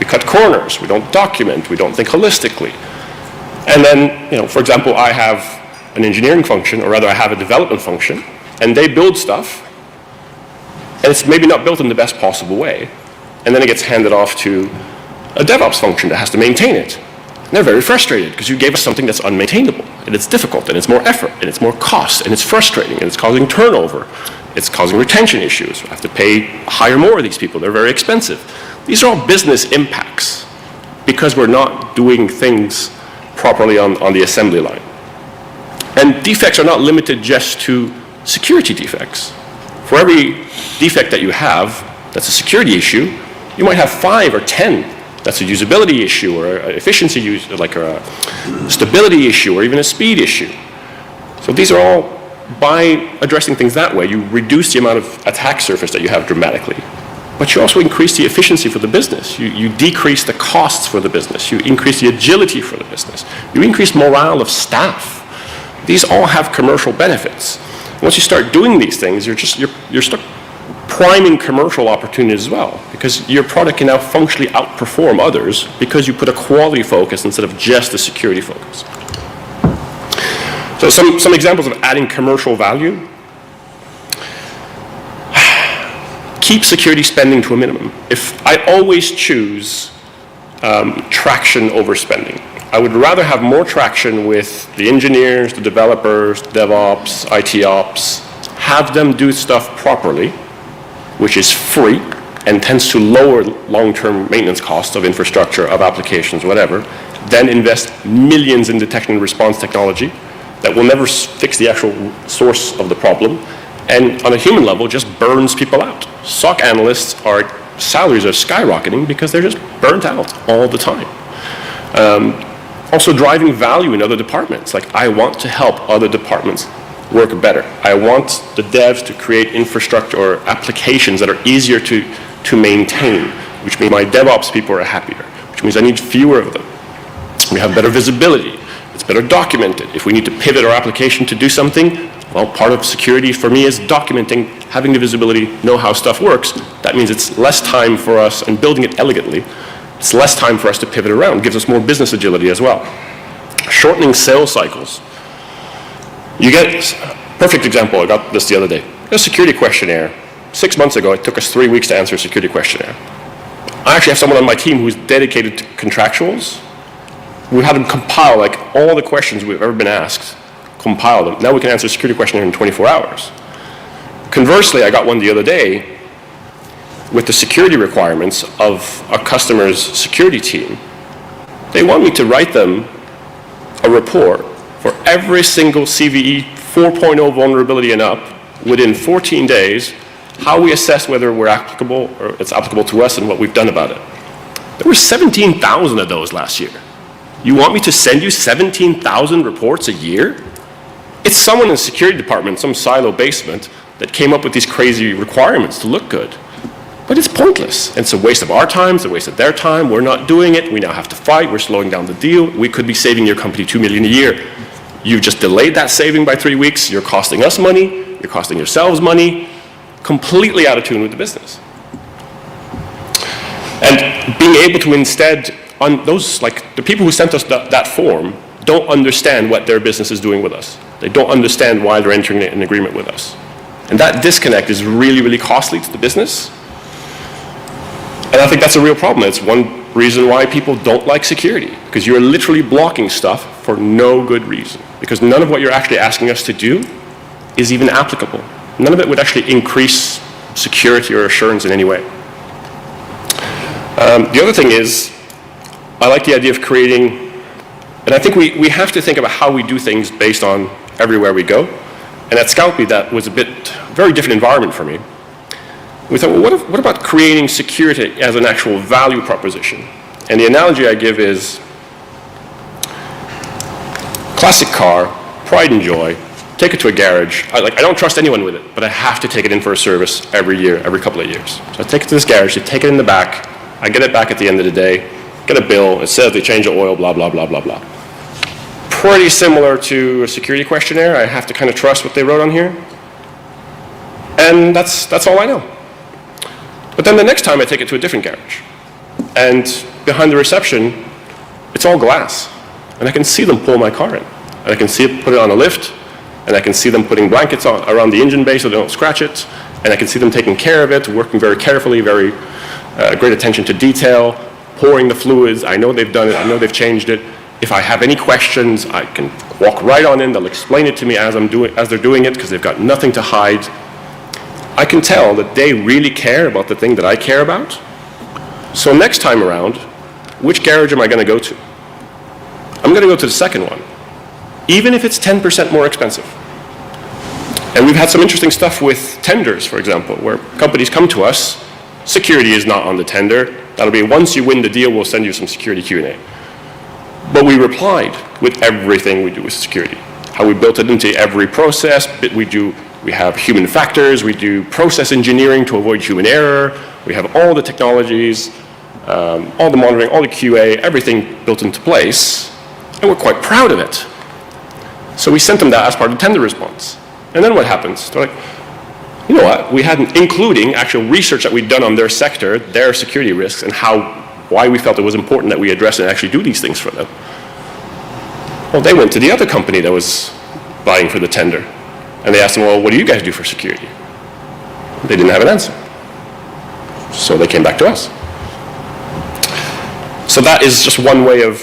We cut corners. We don't document. We don't think holistically. And then, for example, I have an engineering function, or rather I have a development function, and they build stuff, and it's maybe not built in the best possible way. And then it gets handed off to a DevOps function that has to maintain it. And they're very frustrated because you gave us something that's unmaintainable, and it's difficult, and it's more effort, and it's more cost, and it's frustrating, and it's causing turnover. It's causing retention issues. We have to hire more of these people. They're very expensive. These are all business impacts because we're not doing things properly on the assembly line. And defects are not limited just to security defects. For every defect that you have that's a security issue, you might have 5 or 10 that's a usability issue, or an efficiency issue, like a stability issue, or even a speed issue. So these are all, by addressing things that way, you reduce the amount of attack surface that you have dramatically. But you also increase the efficiency for the business. You decrease the costs for the business. You increase the agility for the business. You increase morale of staff. These all have commercial benefits. Once you start doing these things, you're stuck priming commercial opportunities as well, because your product can now functionally outperform others because you put a quality focus instead of just a security focus. So some examples of adding commercial value. Keep security spending to a minimum. If I always choose traction over spending, I would rather have more traction with the engineers, the developers, DevOps, IT ops, have them do stuff properly, which is free and tends to lower long-term maintenance costs of infrastructure, of applications, whatever, then invest millions in detection and response technology that will never fix the actual source of the problem, and on a human level just burns people out. SOC analysts, salaries are skyrocketing because they're just burnt out all the time. Also driving value in other departments. Like, I want to help other departments work better. I want the devs to create infrastructure or applications that are easier to maintain, which means my DevOps people are happier, which means I need fewer of them. We have better visibility. It's better documented. If we need to pivot our application to do something, well, part of security for me is documenting, having the visibility, know how stuff works. That means it's less time for us, and building it elegantly, it's less time for us to pivot around. It gives us more business agility as well. Shortening sales cycles. You get, perfect example, I got this the other day. A security questionnaire. 6 months ago, it took us 3 weeks to answer a security questionnaire. I actually have someone on my team who's dedicated to contractuals. We had them compile all the questions we've ever been asked, compile them. Now we can answer a security questionnaire in 24 hours. Conversely, I got one the other day with the security requirements of a customer's security team. They want me to write them a report for every single CVE 4.0 vulnerability and up within 14 days, how we assess whether we're applicable or it's applicable to us and what we've done about it. There were 17,000 of those last year. You want me to send you 17,000 reports a year? It's someone in the security department, some silo basement, that came up with these crazy requirements to look good. But it's pointless. It's a waste of our time, it's a waste of their time. We're not doing it. We now have to fight. We're slowing down the deal. We could be saving your company $2 million a year. You've just delayed that saving by 3 weeks. You're costing us money. You're costing yourselves money. Completely out of tune with the business. And being able to instead, on those, the people who sent us that form don't understand what their business is doing with us. They don't understand why they're entering an agreement with us. And that disconnect is really, really costly to the business. And I think that's a real problem. It's one reason why people don't like security, because you're literally blocking stuff for no good reason. Because none of what you're actually asking us to do is even applicable. None of it would actually increase security or assurance in any way. The other thing is, I like the idea of creating, and I think we have to think about how we do things based on everywhere we go. And at Scoutbee, that was very different environment for me. We thought, well, what about creating security as an actual value proposition? And the analogy I give is classic car, pride and joy, take it to a garage. I don't trust anyone with it, but I have to take it in for a service every year, every couple of years. So I take it to this garage, they take it in the back, I get it back at the end of the day, get a bill, it says they change the oil, blah, blah, blah, blah, blah. Pretty similar to a security questionnaire. I have to kind of trust what they wrote on here. And that's all I know. But then the next time I take it to a different garage. And behind the reception, it's all glass. And I can see them pull my car in. And I can see it put it on a lift. And I can see them putting blankets around the engine bay so they don't scratch it. And I can see them taking care of it, working very carefully, very great attention to detail, pouring the fluids. I know they've done it. I know they've changed it. If I have any questions, I can walk right on in. They'll explain it to me as they're doing it because they've got nothing to hide. I can tell that they really care about the thing that I care about. So next time around, which garage am I going to go to? I'm going to go to the second one, even if it's 10% more expensive. And we've had some interesting stuff with tenders, for example, where companies come to us, security is not on the tender. That'll be once you win the deal, we'll send you some security Q&A. But we replied with everything we do with security, how we built it into every process. We have human factors, we do process engineering to avoid human error, we have all the technologies, all the monitoring, all the QA, everything built into place, and we're quite proud of it. So we sent them that as part of the tender response. And then what happens? They're like, you know what, we hadn't, including actual research that we'd done on their sector, their security risks, and why we felt it was important that we address and actually do these things for them. Well, they went to the other company that was vying for the tender, and they asked them, well, what do you guys do for security? They didn't have an answer. So they came back to us. So that is just one way of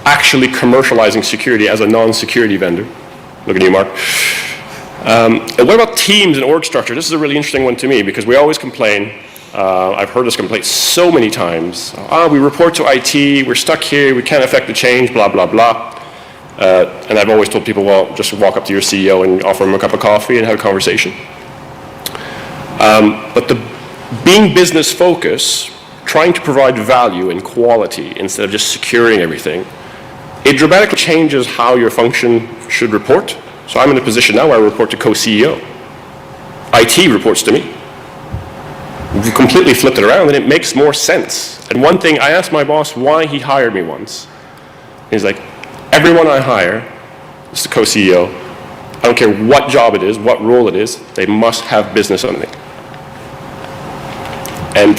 actually commercializing security as a non-security vendor. Look at you, Mark. And what about teams and org structure? This is a really interesting one to me because we always complain. I've heard this complaint so many times. We report to IT, we're stuck here, we can't affect the change, blah, blah, blah. And I've always told people, well, just walk up to your CEO and offer him a cup of coffee and have a conversation. But being business focused, trying to provide value and quality instead of just securing everything, it dramatically changes how your function should report. So I'm in a position now where I report to co-CEO. IT reports to me. We've completely flipped it around and it makes more sense. And one thing, I asked my boss why he hired me once. He's like, everyone I hire, this is the co-CEO, I don't care what job it is, what role it is, they must have business underneath. And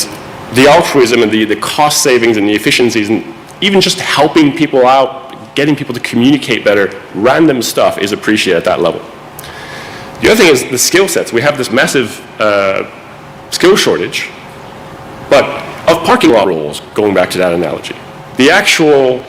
the altruism and the cost savings and the efficiencies and even just helping people out, getting people to communicate better, random stuff is appreciated at that level. The other thing is the skill sets. We have this massive skill shortage, but of parking lot roles, going back to that analogy. The actual,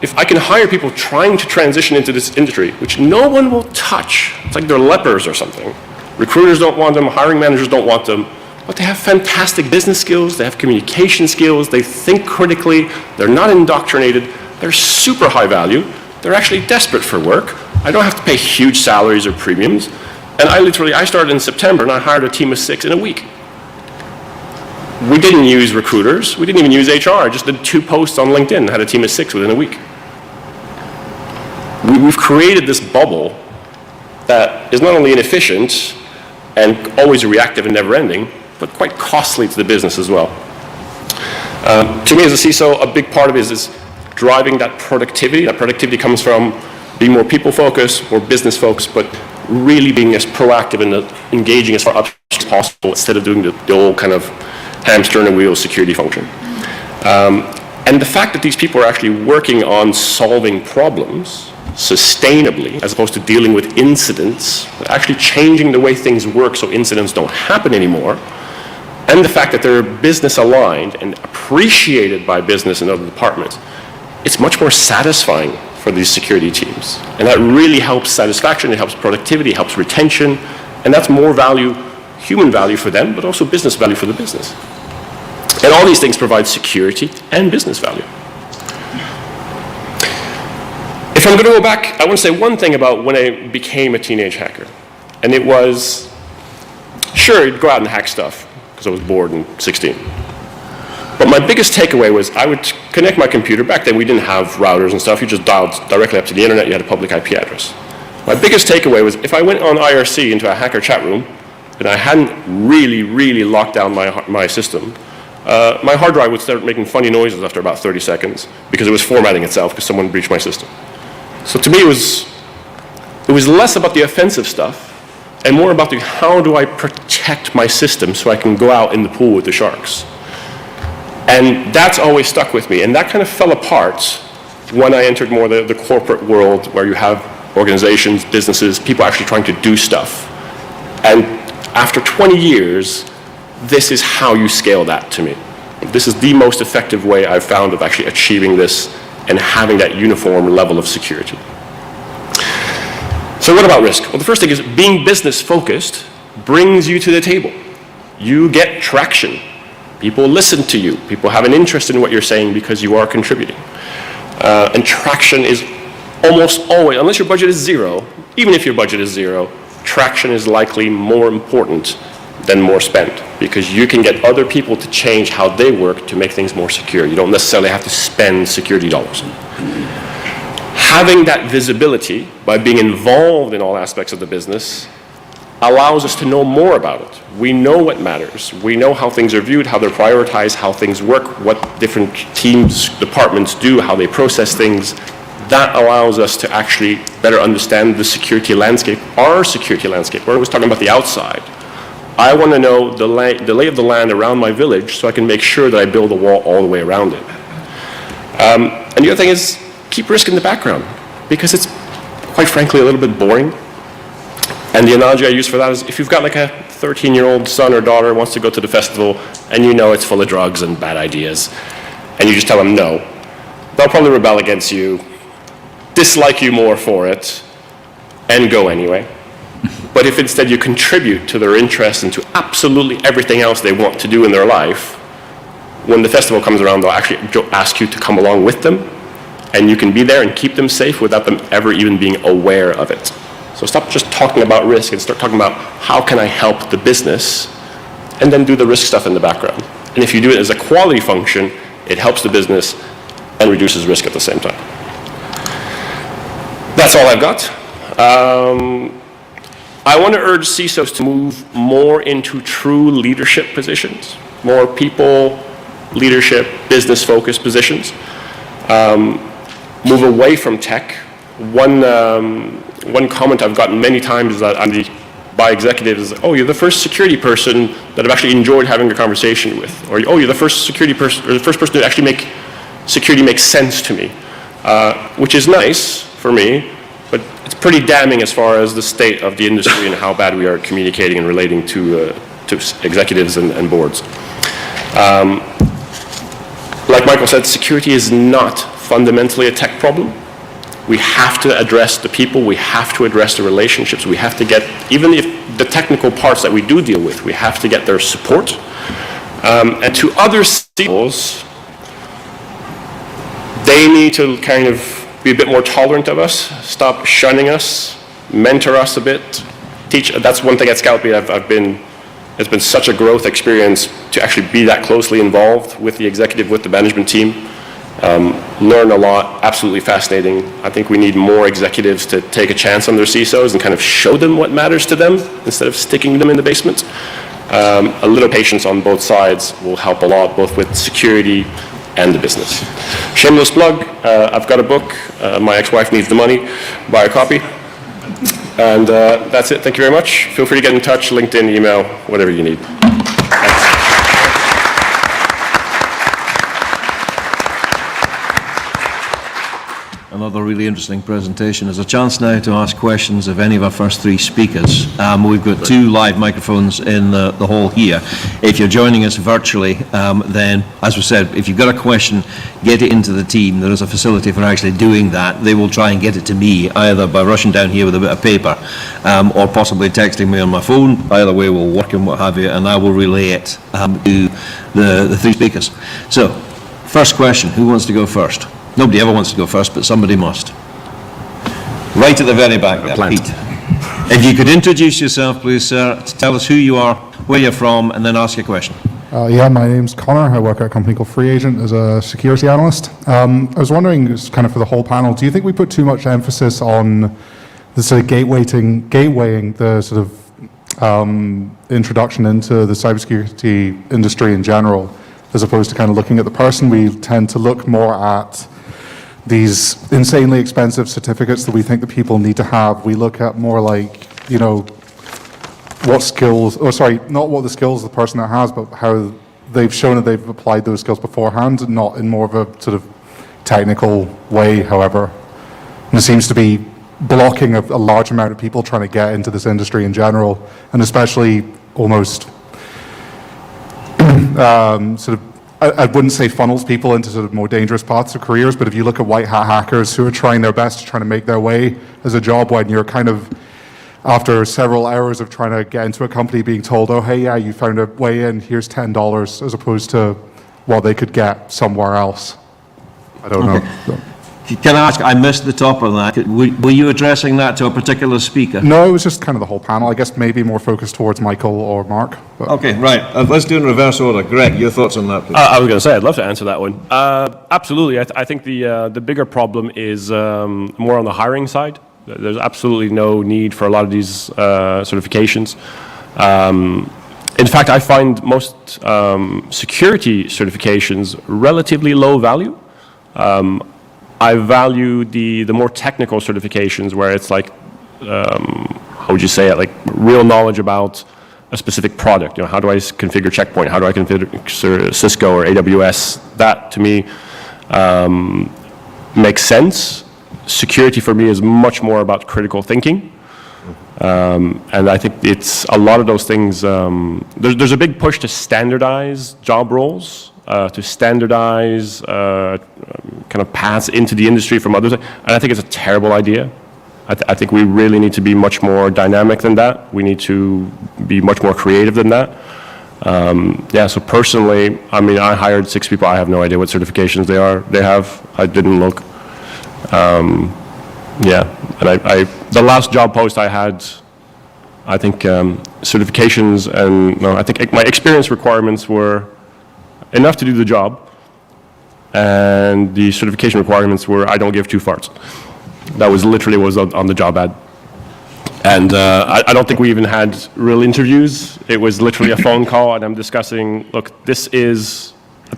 if I can hire people trying to transition into this industry, which no one will touch, it's like they're lepers or something. Recruiters don't want them, hiring managers don't want them, but they have fantastic business skills, they have communication skills, they think critically, they're not indoctrinated, they're super high value, they're actually desperate for work. I don't have to pay huge salaries or premiums. And I started in September and I hired a team of 6 in a week. We didn't use recruiters, we didn't even use HR, I just did 2 posts on LinkedIn and had a team of 6 within a week. We've created this bubble that is not only inefficient and always reactive and never ending, but quite costly to the business as well. To me as a CISO, a big part of it is driving that productivity. That productivity comes from being more people-focused, more business-focused, but really being as proactive and engaging as far as possible instead of doing the old kind of hamster and wheel security function. And the fact that these people are actually working on solving problems sustainably, as opposed to dealing with incidents, actually changing the way things work so incidents don't happen anymore, and the fact that they're business aligned and appreciated by business and other departments, it's much more satisfying for these security teams. And that really helps satisfaction, it helps productivity, it helps retention, and that's more value, human value for them, but also business value for the business. And all these things provide security and business value. If I'm going to go back, I want to say one thing about when I became a teenage hacker. And it was, sure, I'd go out and hack stuff, because I was bored and 16. But my biggest takeaway was I would connect my computer. Back then we didn't have routers and stuff. You just dialed directly up to the internet. You had a public IP address. My biggest takeaway was if I went on IRC into a hacker chat room and I hadn't really locked down my system, my hard drive would start making funny noises after about 30 seconds because it was formatting itself because someone breached my system. So to me it was less about the offensive stuff and more about how do I protect my system so I can go out in the pool with the sharks. And that's always stuck with me. And that kind of fell apart when I entered more the corporate world, where you have organizations, businesses, people actually trying to do stuff. And after 20 years, this is how you scale that to me. This is the most effective way I've found of actually achieving this and having that uniform level of security. So what about risk? Well, the first thing is being business focused brings you to the table. You get traction. People listen to you. People have an interest in what you're saying because you are contributing. And traction is almost always, unless your budget is zero, even if your budget is zero, traction is likely more important than more spent, because you can get other people to change how they work to make things more secure. You don't necessarily have to spend security dollars. Having that visibility by being involved in all aspects of the business allows us to know more about it. We know what matters. We know how things are viewed, how they're prioritized, how things work, what different teams, departments do, how they process things. That allows us to actually better understand the security landscape, our security landscape. We're always talking about the outside. I want to know the lay of the land around my village so I can make sure that I build a wall all the way around it. And the other thing is keep risk in the background, because it's quite frankly a little bit boring. And the analogy I use for that is if you've got like a 13-year-old son or daughter who wants to go to the festival and you know it's full of drugs and bad ideas, and you just tell them no, they'll probably rebel against you, dislike you more for it, and go anyway. But if instead you contribute to their interests and to absolutely everything else they want to do in their life, when the festival comes around, they'll actually ask you to come along with them, and you can be there and keep them safe without them ever even being aware of it. So stop just talking about risk and start talking about how can I help the business, and then do the risk stuff in the background. And if you do it as a quality function, it helps the business and reduces risk at the same time. That's all I've got. I want to urge CISOs to move more into true leadership positions, more people, leadership, business-focused positions. Move away from tech. One comment I've gotten many times is that by executives is, oh, you're the first security person that I've actually enjoyed having a conversation with. Or, oh, you're the first security person, or the first person to actually make security make sense to me. Which is nice for me, but it's pretty damning as far as the state of the industry and how bad we are communicating and relating to executives and boards. Like Michael said, security is not fundamentally a tech problem. We have to address the people, we have to address the relationships, we have to get, even if the technical parts that we do deal with, we have to get their support. And to other CISOs, they need to kind of be a bit more tolerant of us, stop shunning us, mentor us a bit, teach. That's one thing at Scoutbee it's been such a growth experience to actually be that closely involved with the executive, with the management team. Learn a lot, absolutely fascinating. I think we need more executives to take a chance on their CISOs and kind of show them what matters to them instead of sticking them in the basement. A little patience on both sides will help a lot, both with security and the business. Shameless plug, I've got a book, My Ex-Wife Needs the Money, buy a copy. And that's it, thank you very much. Feel free to get in touch, LinkedIn, email, whatever you need. Thanks. Another really interesting presentation. There's a chance now to ask questions of any of our first three speakers. We've got two live microphones in the hall here. If you're joining us virtually, then, as we said, if you've got a question, get it into the team. There is a facility for actually doing that. They will try and get it to me, either by rushing down here with a bit of paper, or possibly texting me on my phone. Either way will work and what have you, and I will relay it to the three speakers. So, first question, who wants to go first? Nobody ever wants to go first, but somebody must. Right at the very back there, Pete. If you could introduce yourself, please, sir. Tell us who you are, where you're from, and then ask your question. Yeah, my name's Connor. I work at a company called Free Agent as a security analyst. I was wondering, just kind of for the whole panel, do you think we put too much emphasis on the sort of gatewaying the sort of introduction into the cybersecurity industry in general, as opposed to kind of looking at the person? We tend to look more at these insanely expensive certificates that we think that people need to have. We look at more like, you know, what skills, or sorry, not what the skills of the person that has, but how they've shown that they've applied those skills beforehand, not in more of a sort of technical way, however. And it seems to be blocking a large amount of people trying to get into this industry in general, and especially almost sort of, I wouldn't say funnels people into sort of more dangerous paths of careers, but if you look at white hat hackers who are trying their best to try to make their way as a job, when you're kind of, after several hours of trying to get into a company, being told, oh, hey, yeah, you found a way in, here's $10, as opposed to what they could get somewhere else. I don't know. Can I ask, I missed the top of that. Were you addressing that to a particular speaker? No, it was just kind of the whole panel. I guess maybe more focused towards Michael or Mark. But. Okay, right. Let's do it in reverse order. Greg, your thoughts on that, please? I was going to say, I'd love to answer that one. Absolutely. I think the bigger problem is more on the hiring side. There's absolutely no need for a lot of these certifications. In fact, I find most security certifications relatively low value. I value the more technical certifications where it's like, how would you say it, like real knowledge about a specific product. You know, how do I configure Checkpoint? How do I configure Cisco or AWS? That, to me, makes sense. Security for me is much more about critical thinking. And I think it's a lot of those things, there's a big push to standardize job roles, to standardize kind of paths into the industry from others. And I think it's a terrible idea. I think we really need to be much more dynamic than that. We need to be much more creative than that. Yeah, so personally, I mean, I hired 6 people. I have no idea what certifications they have. I didn't look. Yeah, and the last job post I had, I think certifications and, no, I think my experience requirements were enough to do the job, and the certification requirements were I don't give 2 farts. That was literally was on the job ad. And I don't think we even had real interviews. It was literally a phone call, and I'm discussing, look, this is,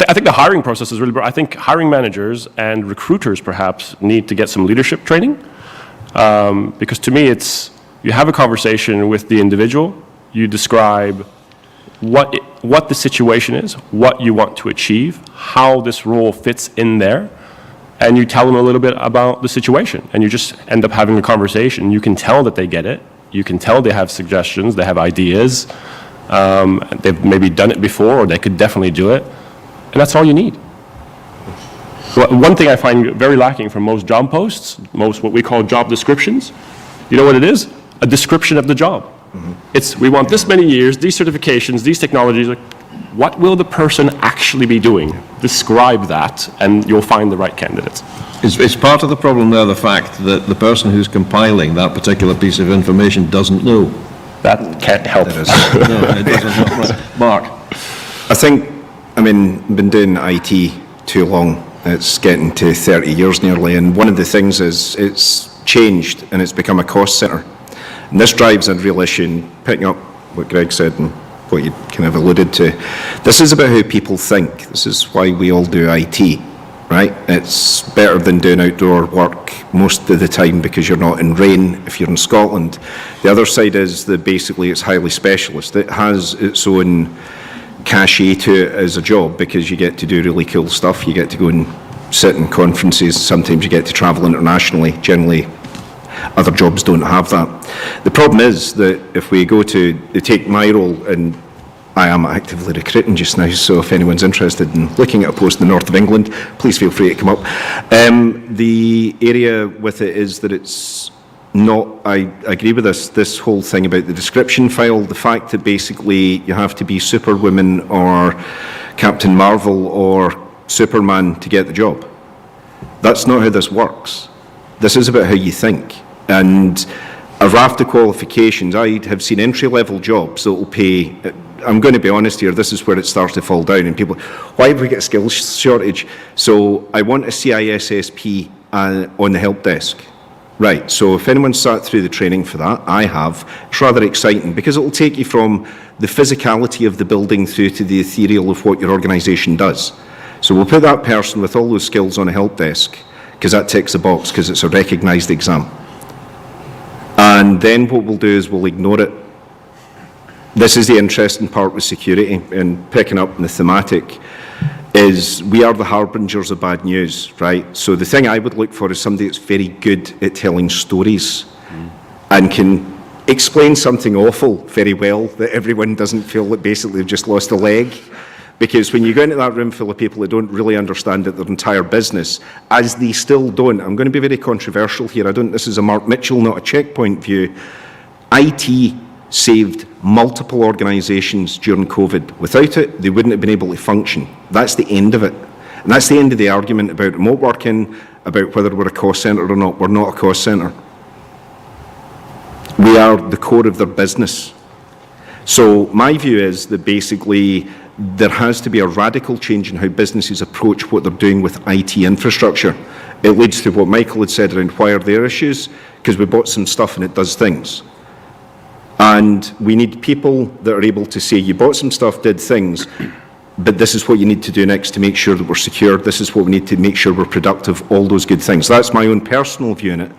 I think the hiring process is really, I think hiring managers and recruiters perhaps need to get some leadership training. Because to me, it's, you have a conversation with the individual, you describe what the situation is, what you want to achieve, how this role fits in there, and you tell them a little bit about the situation, and you just end up having a conversation. You can tell that they get it. You can tell they have suggestions, they have ideas. They've maybe done it before, or they could definitely do it, and that's all you need. One thing I find very lacking from most job posts, most what we call job descriptions, you know what it is? A description of the job. Mm-hmm. It's, we want this many years, these certifications, these technologies. Like, what will the person actually be doing? Describe that, and you'll find the right candidates. Is part of the problem there the fact that the person who's compiling that particular piece of information doesn't know? That can't help. No, it doesn't help. Right. Mark? I think, I mean, I've been doing IT too long. It's getting to 30 years nearly, and one of the things is it's changed and it's become a cost centre. And this drives a real issue, and picking up what Greg said and what you kind of alluded to. This is about how people think. This is why we all do IT, right? It's better than doing outdoor work most of the time because you're not in rain if you're in Scotland. The other side is that basically it's highly specialist. It has its own cachet to it as a job because you get to do really cool stuff. You get to go and sit in conferences. Sometimes you get to travel internationally. Generally, other jobs don't have that. The problem is that if we go to take my role, and I am actively recruiting just now, so if anyone's interested in looking at a post in the north of England, please feel free to come up. The area with it is that it's not, I agree with this whole thing about the description file, the fact that basically you have to be Superwoman or Captain Marvel or Superman to get the job. That's not how this works. This is about how you think. And a raft of qualifications, I have seen entry-level jobs that will pay, I'm going to be honest here, this is where it starts to fall down, and people, why have we got a skills shortage? So I want a CISSP on the help desk. Right, so if anyone sat through the training for that, I have. It's rather exciting because it will take you from the physicality of the building through to the ethereal of what your organisation does. So we'll put that person with all those skills on a help desk because that ticks the box because it's a recognised exam. And then what we'll do is we'll ignore it. this is the interesting part with security, and picking up on the thematic, is we are the harbingers of bad news, right? So the thing I would look for is somebody that's very good at telling stories and can explain something awful very well that everyone doesn't feel that basically they've just lost a leg. Because when you go into that room full of people that don't really understand their entire business, as they still don't, I'm going to be very controversial here, this is a Mark Mitchell, not a Checkpoint view, IT saved multiple organisations during COVID. Without it, they wouldn't have been able to function. That's the end of it. And that's the end of the argument about remote working, about whether we're a cost centre or not. We're not a cost centre. We are the core of their business. So my view is that basically there has to be a radical change in how businesses approach what they're doing with IT infrastructure. It leads to what Michael had said around why are there issues, because we bought some stuff and it does things. And we need people that are able to say, you bought some stuff, did things, but this is what you need to do next to make sure that we're secure. This is what we need to make sure we're productive, all those good things. That's my own personal view on it.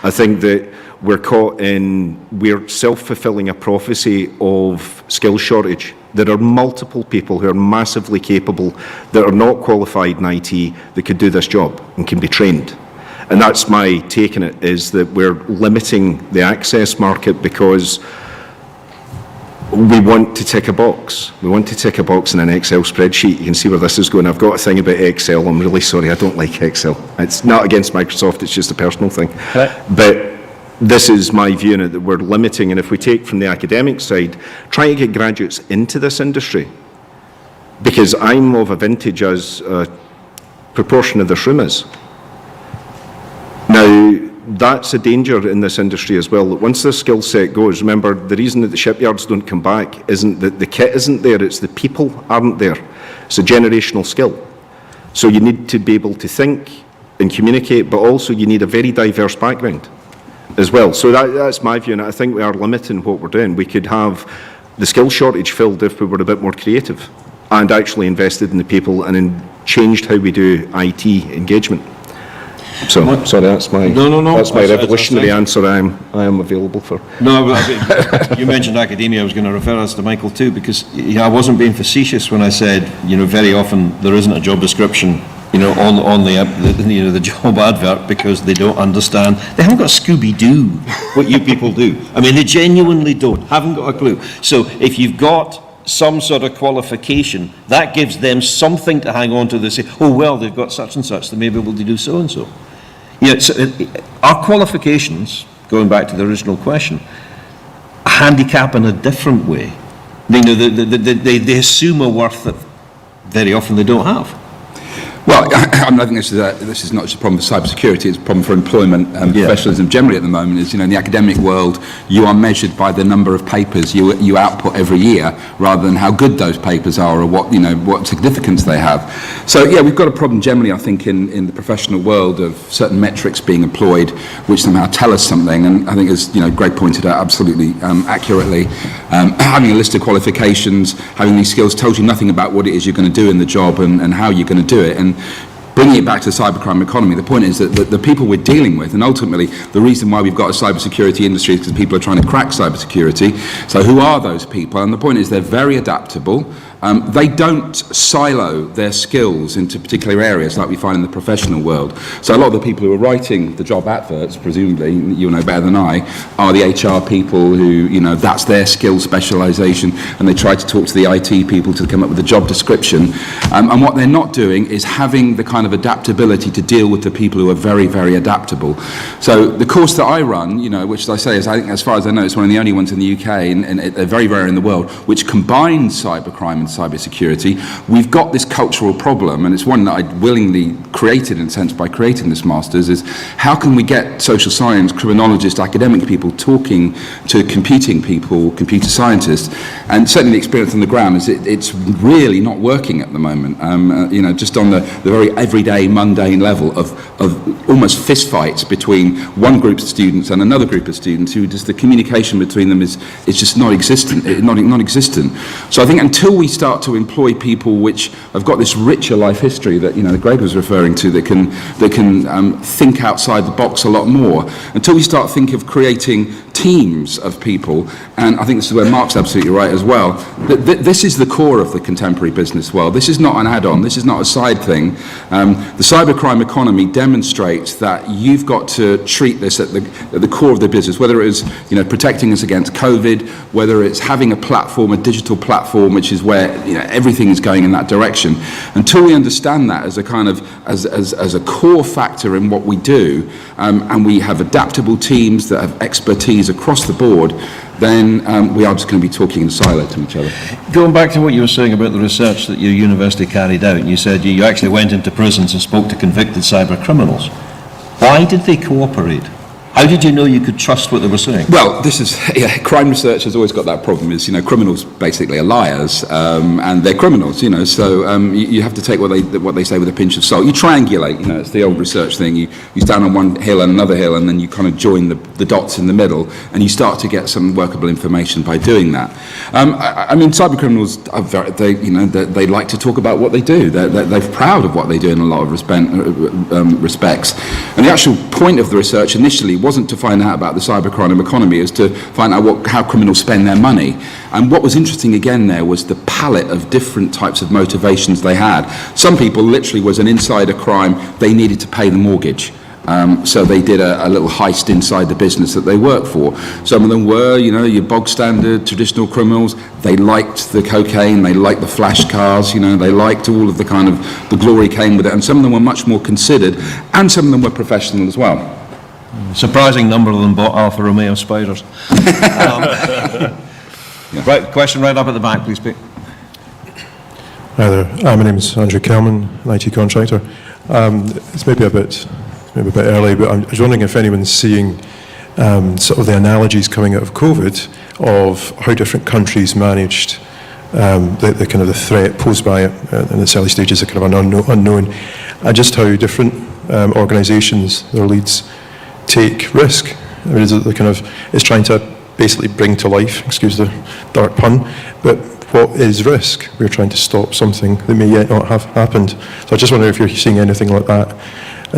I think that we're self-fulfilling a prophecy of skill shortage. There are multiple people who are massively capable that are not qualified in IT that could do this job and can be trained. And that's my take on it, is that we're limiting the access market because we want to tick a box. We want to tick a box in an Excel spreadsheet. You can see where this is going. I've got a thing about Excel. I'm really sorry. I don't like Excel. It's not against Microsoft. It's just a personal thing. Right. But this is my view on it, that we're limiting. And if we take from the academic side, trying to get graduates into this industry, because I'm of a vintage as a proportion of this room is. Now, that's a danger in this industry as well, that once the skill set goes, remember, the reason that the shipyards don't come back isn't that the kit isn't there, it's the people aren't there. It's a generational skill. So you need to be able to think and communicate, but also you need a very diverse background as well. So that's my view, and I think we are limiting what we're doing. We could have the skill shortage filled if we were a bit more creative and actually invested in the people and changed how we do IT engagement. So, sorry, that's my that's my revolutionary answer. I am available for. No, but you mentioned academia. I was going to refer us to Michael too, because I wasn't being facetious when I said, very often there isn't a job description, on the job advert, because they don't understand. They haven't got Scooby-Doo what you people do. I mean, they genuinely haven't got a clue. So if you've got some sort of qualification, that gives them something to hang on to. They say, oh, well, they've got such and such, they may be able to do so and so. So our qualifications, going back to the original question, handicap in a different way. They assume a worth that very often they don't have. Well, I think this is not just a problem for cybersecurity, it's a problem for employment and professionalism generally at the moment. Is, in the academic world, you are measured by the number of papers you output every year, rather than how good those papers are or what significance they have. So yeah, we've got a problem generally, I think, in the professional world of certain metrics being employed, which somehow tell us something. And I think, as Greg pointed out absolutely accurately, having a list of qualifications, having these skills tells you nothing about what it is you're going to do in the job and how you're going to do it. And bringing it back to the cybercrime economy, the point is that the people we're dealing with, and ultimately the reason why we've got a cybersecurity industry is because people are trying to crack cybersecurity. So who are those people? And the point is they're very adaptable. They don't silo their skills into particular areas like we find in the professional world. So a lot of the people who are writing the job adverts, presumably, you'll know better than I, are the HR people who, that's their skill specialisation, and they try to talk to the IT people to come up with a job description. And what they're not doing is having the kind of adaptability to deal with the people who are very, very adaptable. So the course that I run, which as I say is, I think as far as I know, it's one of the only ones in the UK, and they're very rare in the world, which combines cybercrime and cybersecurity. We've got this cultural problem, and it's one that I willingly created in a sense by creating this master's, is how can we get social science, criminologists, academic people talking to computing people, computer scientists, and certainly the experience on the ground is it's really not working at the moment. Just on the very everyday, mundane level of almost fist fights between one group of students and another group of students who just the communication between them is just non-existent. So I think until we start to employ people which have got this richer life history that, Greg was referring to, that can think outside the box a lot more, until we start thinking of creating teams of people, and I think this is where Mark's absolutely right as well, this is the core of the contemporary business world. This is not an add-on, this is not a side thing. The cybercrime economy demonstrates that you've got to treat this at the core of the business, whether it is protecting us against COVID, whether it's having a platform, a digital platform, which is where everything is going in that direction. Until we understand that as a kind of as a core factor in what we do, and we have adaptable teams that have expertise across the board, then we are just going to be talking in silo to each other. Going back to what you were saying about the research that your university carried out, and you said you actually went into prisons and spoke to convicted cyber criminals. Why did they cooperate? How did you know you could trust what they were saying? Well, crime research has always got that problem, is, criminals basically are liars, and they're criminals, so you have to take what they say with a pinch of salt. You triangulate, it's the old research thing. You stand on one hill and another hill, and then you kind of join the dots in the middle, and you start to get some workable information by doing that. Cyber criminals, they like to talk about what they do. They're proud of what they do in a lot of respects. And the actual point of the research initially wasn't to find out about the cybercrime economy, is to find out how criminals spend their money. And what was interesting again there was the palette of different types of motivations they had. Some people literally was an insider crime, they needed to pay the mortgage. So they did a little heist inside the business that they worked for. Some of them were, your bog standard traditional criminals. They liked the cocaine, they liked the flash cars, they liked all of the kind of, the glory came with it. And some of them were much more considered, and some of them were professional as well. Surprising number of them bought Alfa Romeo Spiders. Right, question right up at the back, please, Pete. Hi there. My name is Andrew Kelman, an IT contractor. It's maybe a bit early, but I'm just wondering if anyone's seeing sort of the analogies coming out of COVID of how different countries managed the kind of the threat posed by it in its early stages, a kind of an unknown, and just how different organisations, their leads, take risk. It's trying to basically bring to life, excuse the dark pun, but what is risk? We're trying to stop something that may yet not have happened. So I just wonder if you're seeing anything like that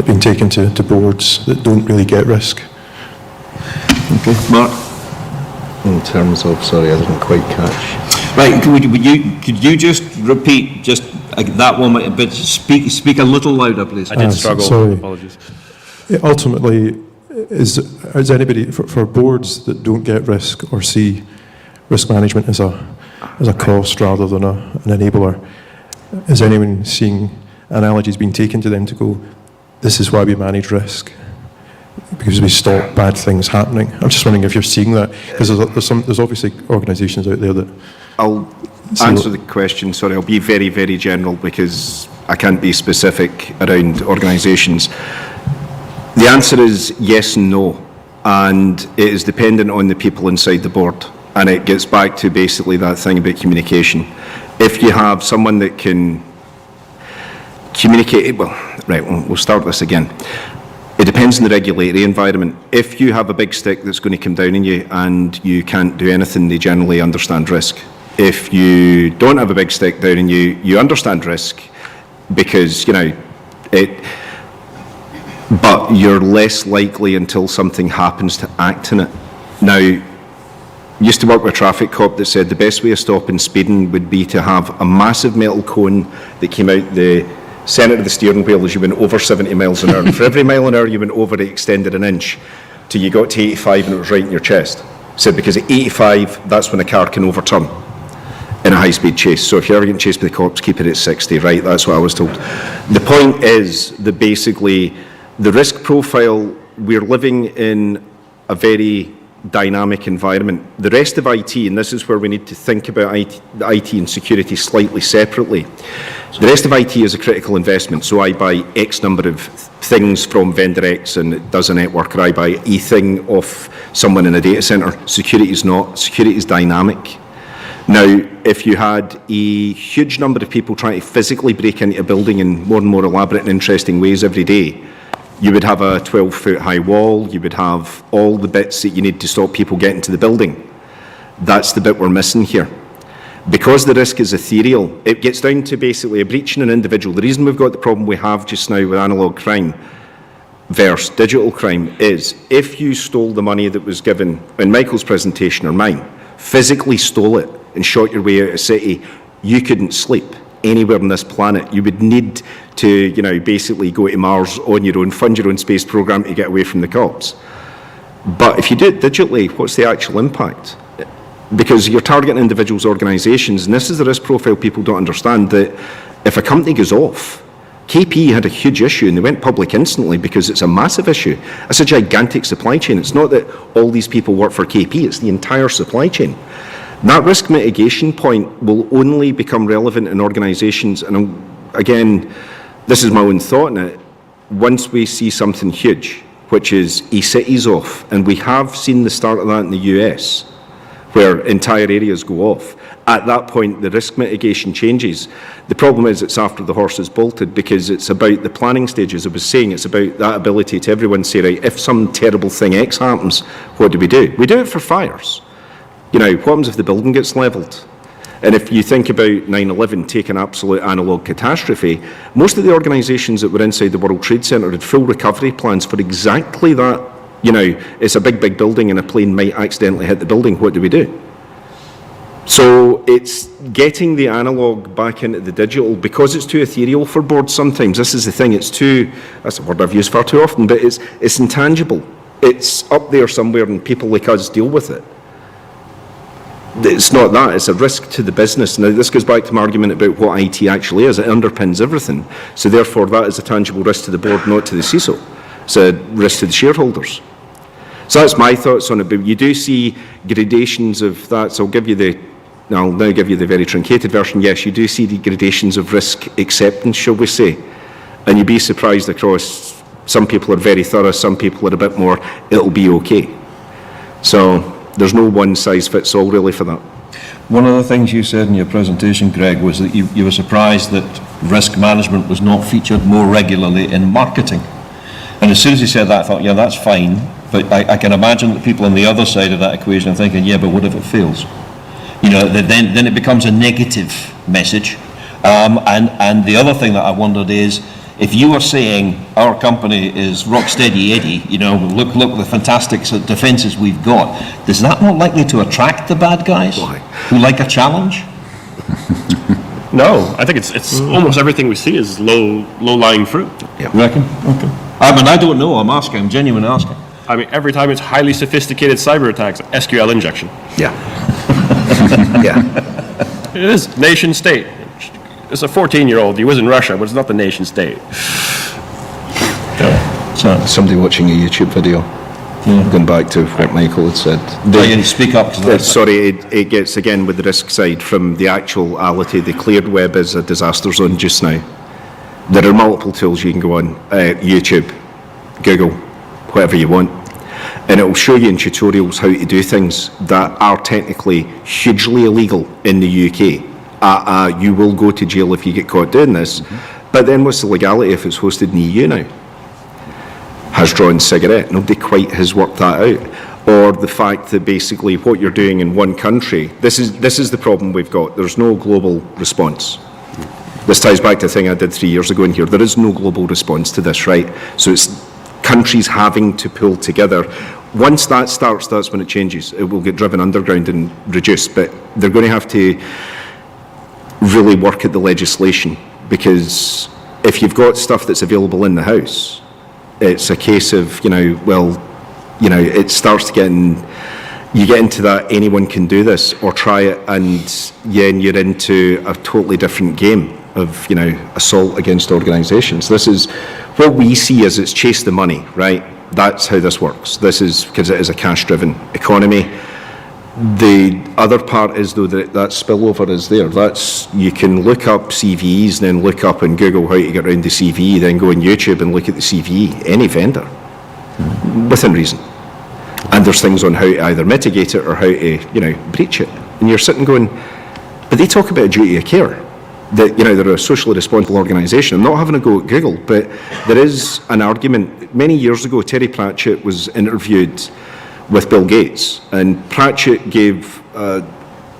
being taken to boards that don't really get risk. Okay, Mark. In terms of, sorry, I didn't quite catch. Right, could you just repeat just that one, but speak a little louder, please. I did struggle. Sorry. Apologies. Ultimately, is anybody for boards that don't get risk or see risk management as a cost rather than an enabler, is anyone seeing analogies being taken to them to go, this is why we manage risk, because we stop bad things happening? I'm just wondering if you're seeing that, because there's obviously organisations out there that... I'll answer the question, sorry, I'll be very, very general because I can't be specific around organisations. The answer is yes and no, and it is dependent on the people inside the board, and it gets back to basically that thing about communication. If you have someone that can communicate, we'll start this again. It depends on the regulatory environment. If you have a big stick that's going to come down on you and you can't do anything, they generally understand risk. If you don't have a big stick down on you, you understand risk because, but you're less likely until something happens to act on it. Now, used to work with a traffic cop that said the best way of stopping speeding would be to have a massive metal cone that came out the centre of the steering wheel as you went over 70 miles an hour. And for every mile an hour you went over, it extended an inch till you got to 85 and it was right in your chest. Said because at 85, that's when a car can overturn in a high-speed chase. So if you're ever getting chased by the cops, keep it at 60, right? That's what I was told. The point is that basically the risk profile, we're living in a very dynamic environment. The rest of IT, and this is where we need to think about IT and security slightly separately. The rest of IT is a critical investment. So I buy X number of things from vendor X and it does a network, or I buy a thing off someone in a data center. Security is not. Security is dynamic. Now, if you had a huge number of people trying to physically break into a building in more and more elaborate and interesting ways every day, you would have a 12-foot high wall, you would have all the bits that you need to stop people getting to the building. That's the bit we're missing here. because the risk is ethereal, it gets down to basically a breach in an individual. The reason we've got the problem we have just now with analogue crime versus digital crime is if you stole the money that was given in Michael's presentation or mine, physically stole it and shot your way out of a city, you couldn't sleep anywhere on this planet. You would need to, basically go to Mars on your own, fund your own space program to get away from the cops. But if you do it digitally, what's the actual impact? Because you're targeting individuals, organisations, and this is the risk profile people don't understand, that if a company goes off, KP had a huge issue and they went public instantly because it's a massive issue. It's a gigantic supply chain. It's not that all these people work for KP, it's the entire supply chain. That risk mitigation point will only become relevant in organisations, and again, this is my own thought on it, once we see something huge, which is e-cities off, and we have seen the start of that in the US, where entire areas go off. At that point, the risk mitigation changes. The problem is it's after the horse is bolted, because it's about the planning stages. I was saying it's about that ability to everyone say, right, if some terrible thing X happens, what do? We do it for fires. What happens if the building gets levelled? And if you think about 9/11 taking absolute analogue catastrophe, most of the organisations that were inside the World Trade Centre had full recovery plans for exactly that. It's a big building and a plane might accidentally hit the building. What do we do? So it's getting the analogue back into the digital, because it's too ethereal for boards sometimes. This is the thing, that's a word I've used far too often, but it's intangible. It's up there somewhere and people like us deal with it. It's not that, it's a risk to the business. Now this goes back to my argument about what IT actually is. It underpins everything. So therefore that is a tangible risk to the board, not to the CISO. It's a risk to the shareholders. So that's my thoughts on it, but you do see gradations of that. So I'll now give you the very truncated version. Yes, you do see the gradations of risk acceptance, shall we say. And you'd be surprised across, some people are very thorough, some people are a bit more, it'll be okay. So there's no one size fits all really for that. One of the things you said in your presentation, Greg, was that you were surprised that risk management was not featured more regularly in marketing. And as soon as you said that, I thought, yeah, that's fine, but I can imagine that people on the other side of that equation are thinking, yeah, but what if it fails? Then it becomes a negative message. And the other thing that I wondered is, if you were saying our company is rock steady Eddie, look the fantastic defences we've got, is that not likely to attract the bad guys who like a challenge? No, I think it's almost everything we see is low-lying fruit. Yeah. You reckon? Okay. I don't know, I'm genuinely asking. Every time it's highly sophisticated cyber attacks, SQL injection. Yeah. Yeah. It is nation state. It's a 14-year-old. He was in Russia, but it's not the nation state. Yeah. So, somebody watching a YouTube video, going back to what Michael had said. You speak up. Sorry, it gets, again, with the risk side, from the actuality, the cleared web is a disaster zone just now. There are multiple tools you can go on, YouTube, Google, whatever you want, and it will show you in tutorials how to do things that are technically hugely illegal in the UK. You will go to jail if you get caught doing this. But then what's the legality if it's hosted in the EU now? Has drawn cigarette. Nobody quite has worked that out. Or the fact that basically what you're doing in one country, this is the problem we've got. There's no global response. This ties back to a thing I did 3 years ago in here. There is no global response to this, right? So it's countries having to pull together. Once that starts, that's when it changes. It will get driven underground and reduced, but they're going to have to really work at the legislation, because if you've got stuff that's available in the house, it's a case of, it starts to you get into that anyone can do this or try it, and you're into a totally different game of, assault against organisations. This is what we see as it's chase the money, right? That's how this works. This is because it is a cash-driven economy. The other part is, though, that spillover is there. You can look up CVEs and then look up on Google how to get around the CVE, then go on YouTube and look at the CVE, any vendor, within reason. And there's things on how to either mitigate it or how to, breach it. And you're sitting going, but they talk about a duty of care. That, they're a socially responsible organisation. I'm not having a go at Google, but there is an argument. Many years ago, Terry Pratchett was interviewed with Bill Gates, and Pratchett gave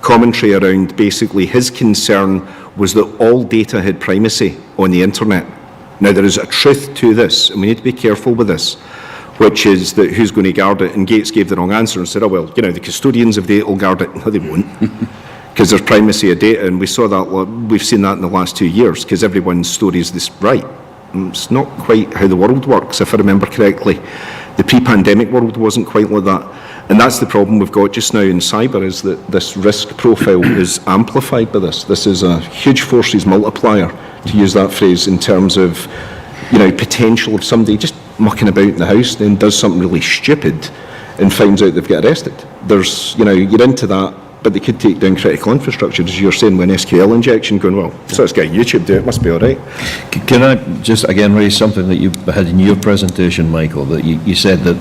commentary around basically his concern was that all data had primacy on the internet. Now, there is a truth to this, and we need to be careful with this, which is that who's going to guard it? And Gates gave the wrong answer and said, oh, well, you know, the custodians of data will guard it. No, they won't, because there's primacy of data, and we saw that, we've seen that in the last 2 years, because everyone's story is this right. And it's not quite how the world works, if I remember correctly. The pre-pandemic world wasn't quite like that. And that's the problem we've got just now in cyber, is that this risk profile is amplified by this. This is a huge forces multiplier, to use that phrase, in terms of, you know, potential of somebody just mucking about in the house, then does something really stupid and finds out they've got arrested. There's, you know, you're into that, but they could take down critical infrastructure, as you're saying, when SQL injection going, well, so it's got YouTube do it, must be all right. Can I just again raise something that you had in your presentation, Michael, that you said that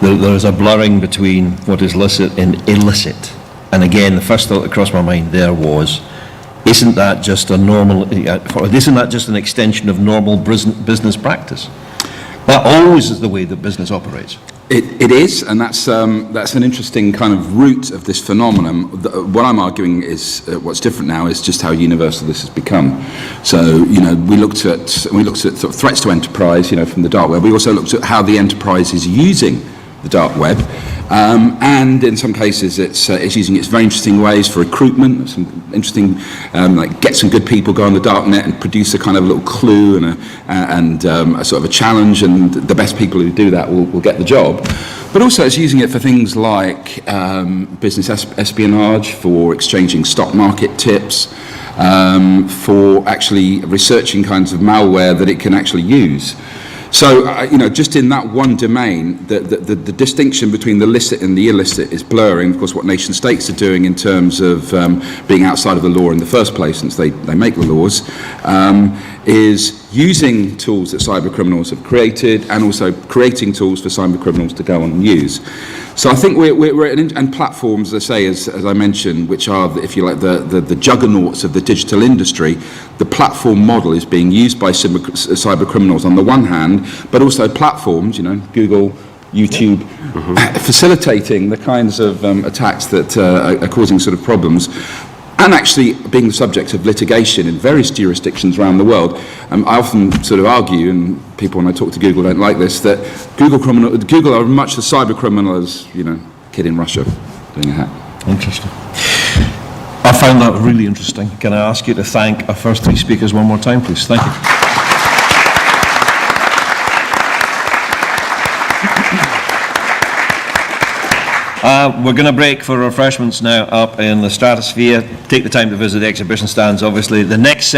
there is a blurring between what is licit and illicit. And again, the first thought that crossed my mind there was, isn't that just a normal, isn't that just an extension of normal business practice? That always is the way that business operates. It is, and that's an interesting kind of root of this phenomenon. What I'm arguing is what's different now is just how universal this has become. So, you know, we looked at sort of threats to enterprise, you know, from the dark web. We also looked at how the enterprise is using the dark web, and in some cases it's using its very interesting ways for recruitment, some interesting, like get some good people, go on the dark net and produce a kind of little clue and a sort of a challenge, and the best people who do that will get the job. But also it's using it for things like business espionage, for exchanging stock market tips, for actually researching kinds of malware that it can actually use. So, you know, just in that one domain, the distinction between the licit and the illicit is blurring. Of course, what nation states are doing in terms of being outside of the law in the first place, since they make the laws, is using tools that cyber criminals have created, and also creating tools for cyber criminals to go on and use. So I think we're and platforms, as I say, as I mentioned, which are, if you like, the juggernauts of the digital industry. The platform model is being used by cyber criminals on the one hand, but also platforms, you know, Google, YouTube, facilitating the kinds of attacks that are causing sort of problems, and actually being the subject of litigation in various jurisdictions around the world. I often sort of argue, and people when I talk to Google don't like this, that Google are much the cyber criminal as, you know, kid in Russia doing a hack. Interesting. I found that really interesting. Can I ask you to thank our first three speakers one more time, please? Thank you. We're going to break for refreshments now up in the Stratosphere. Take the time to visit the exhibition stands, obviously. The next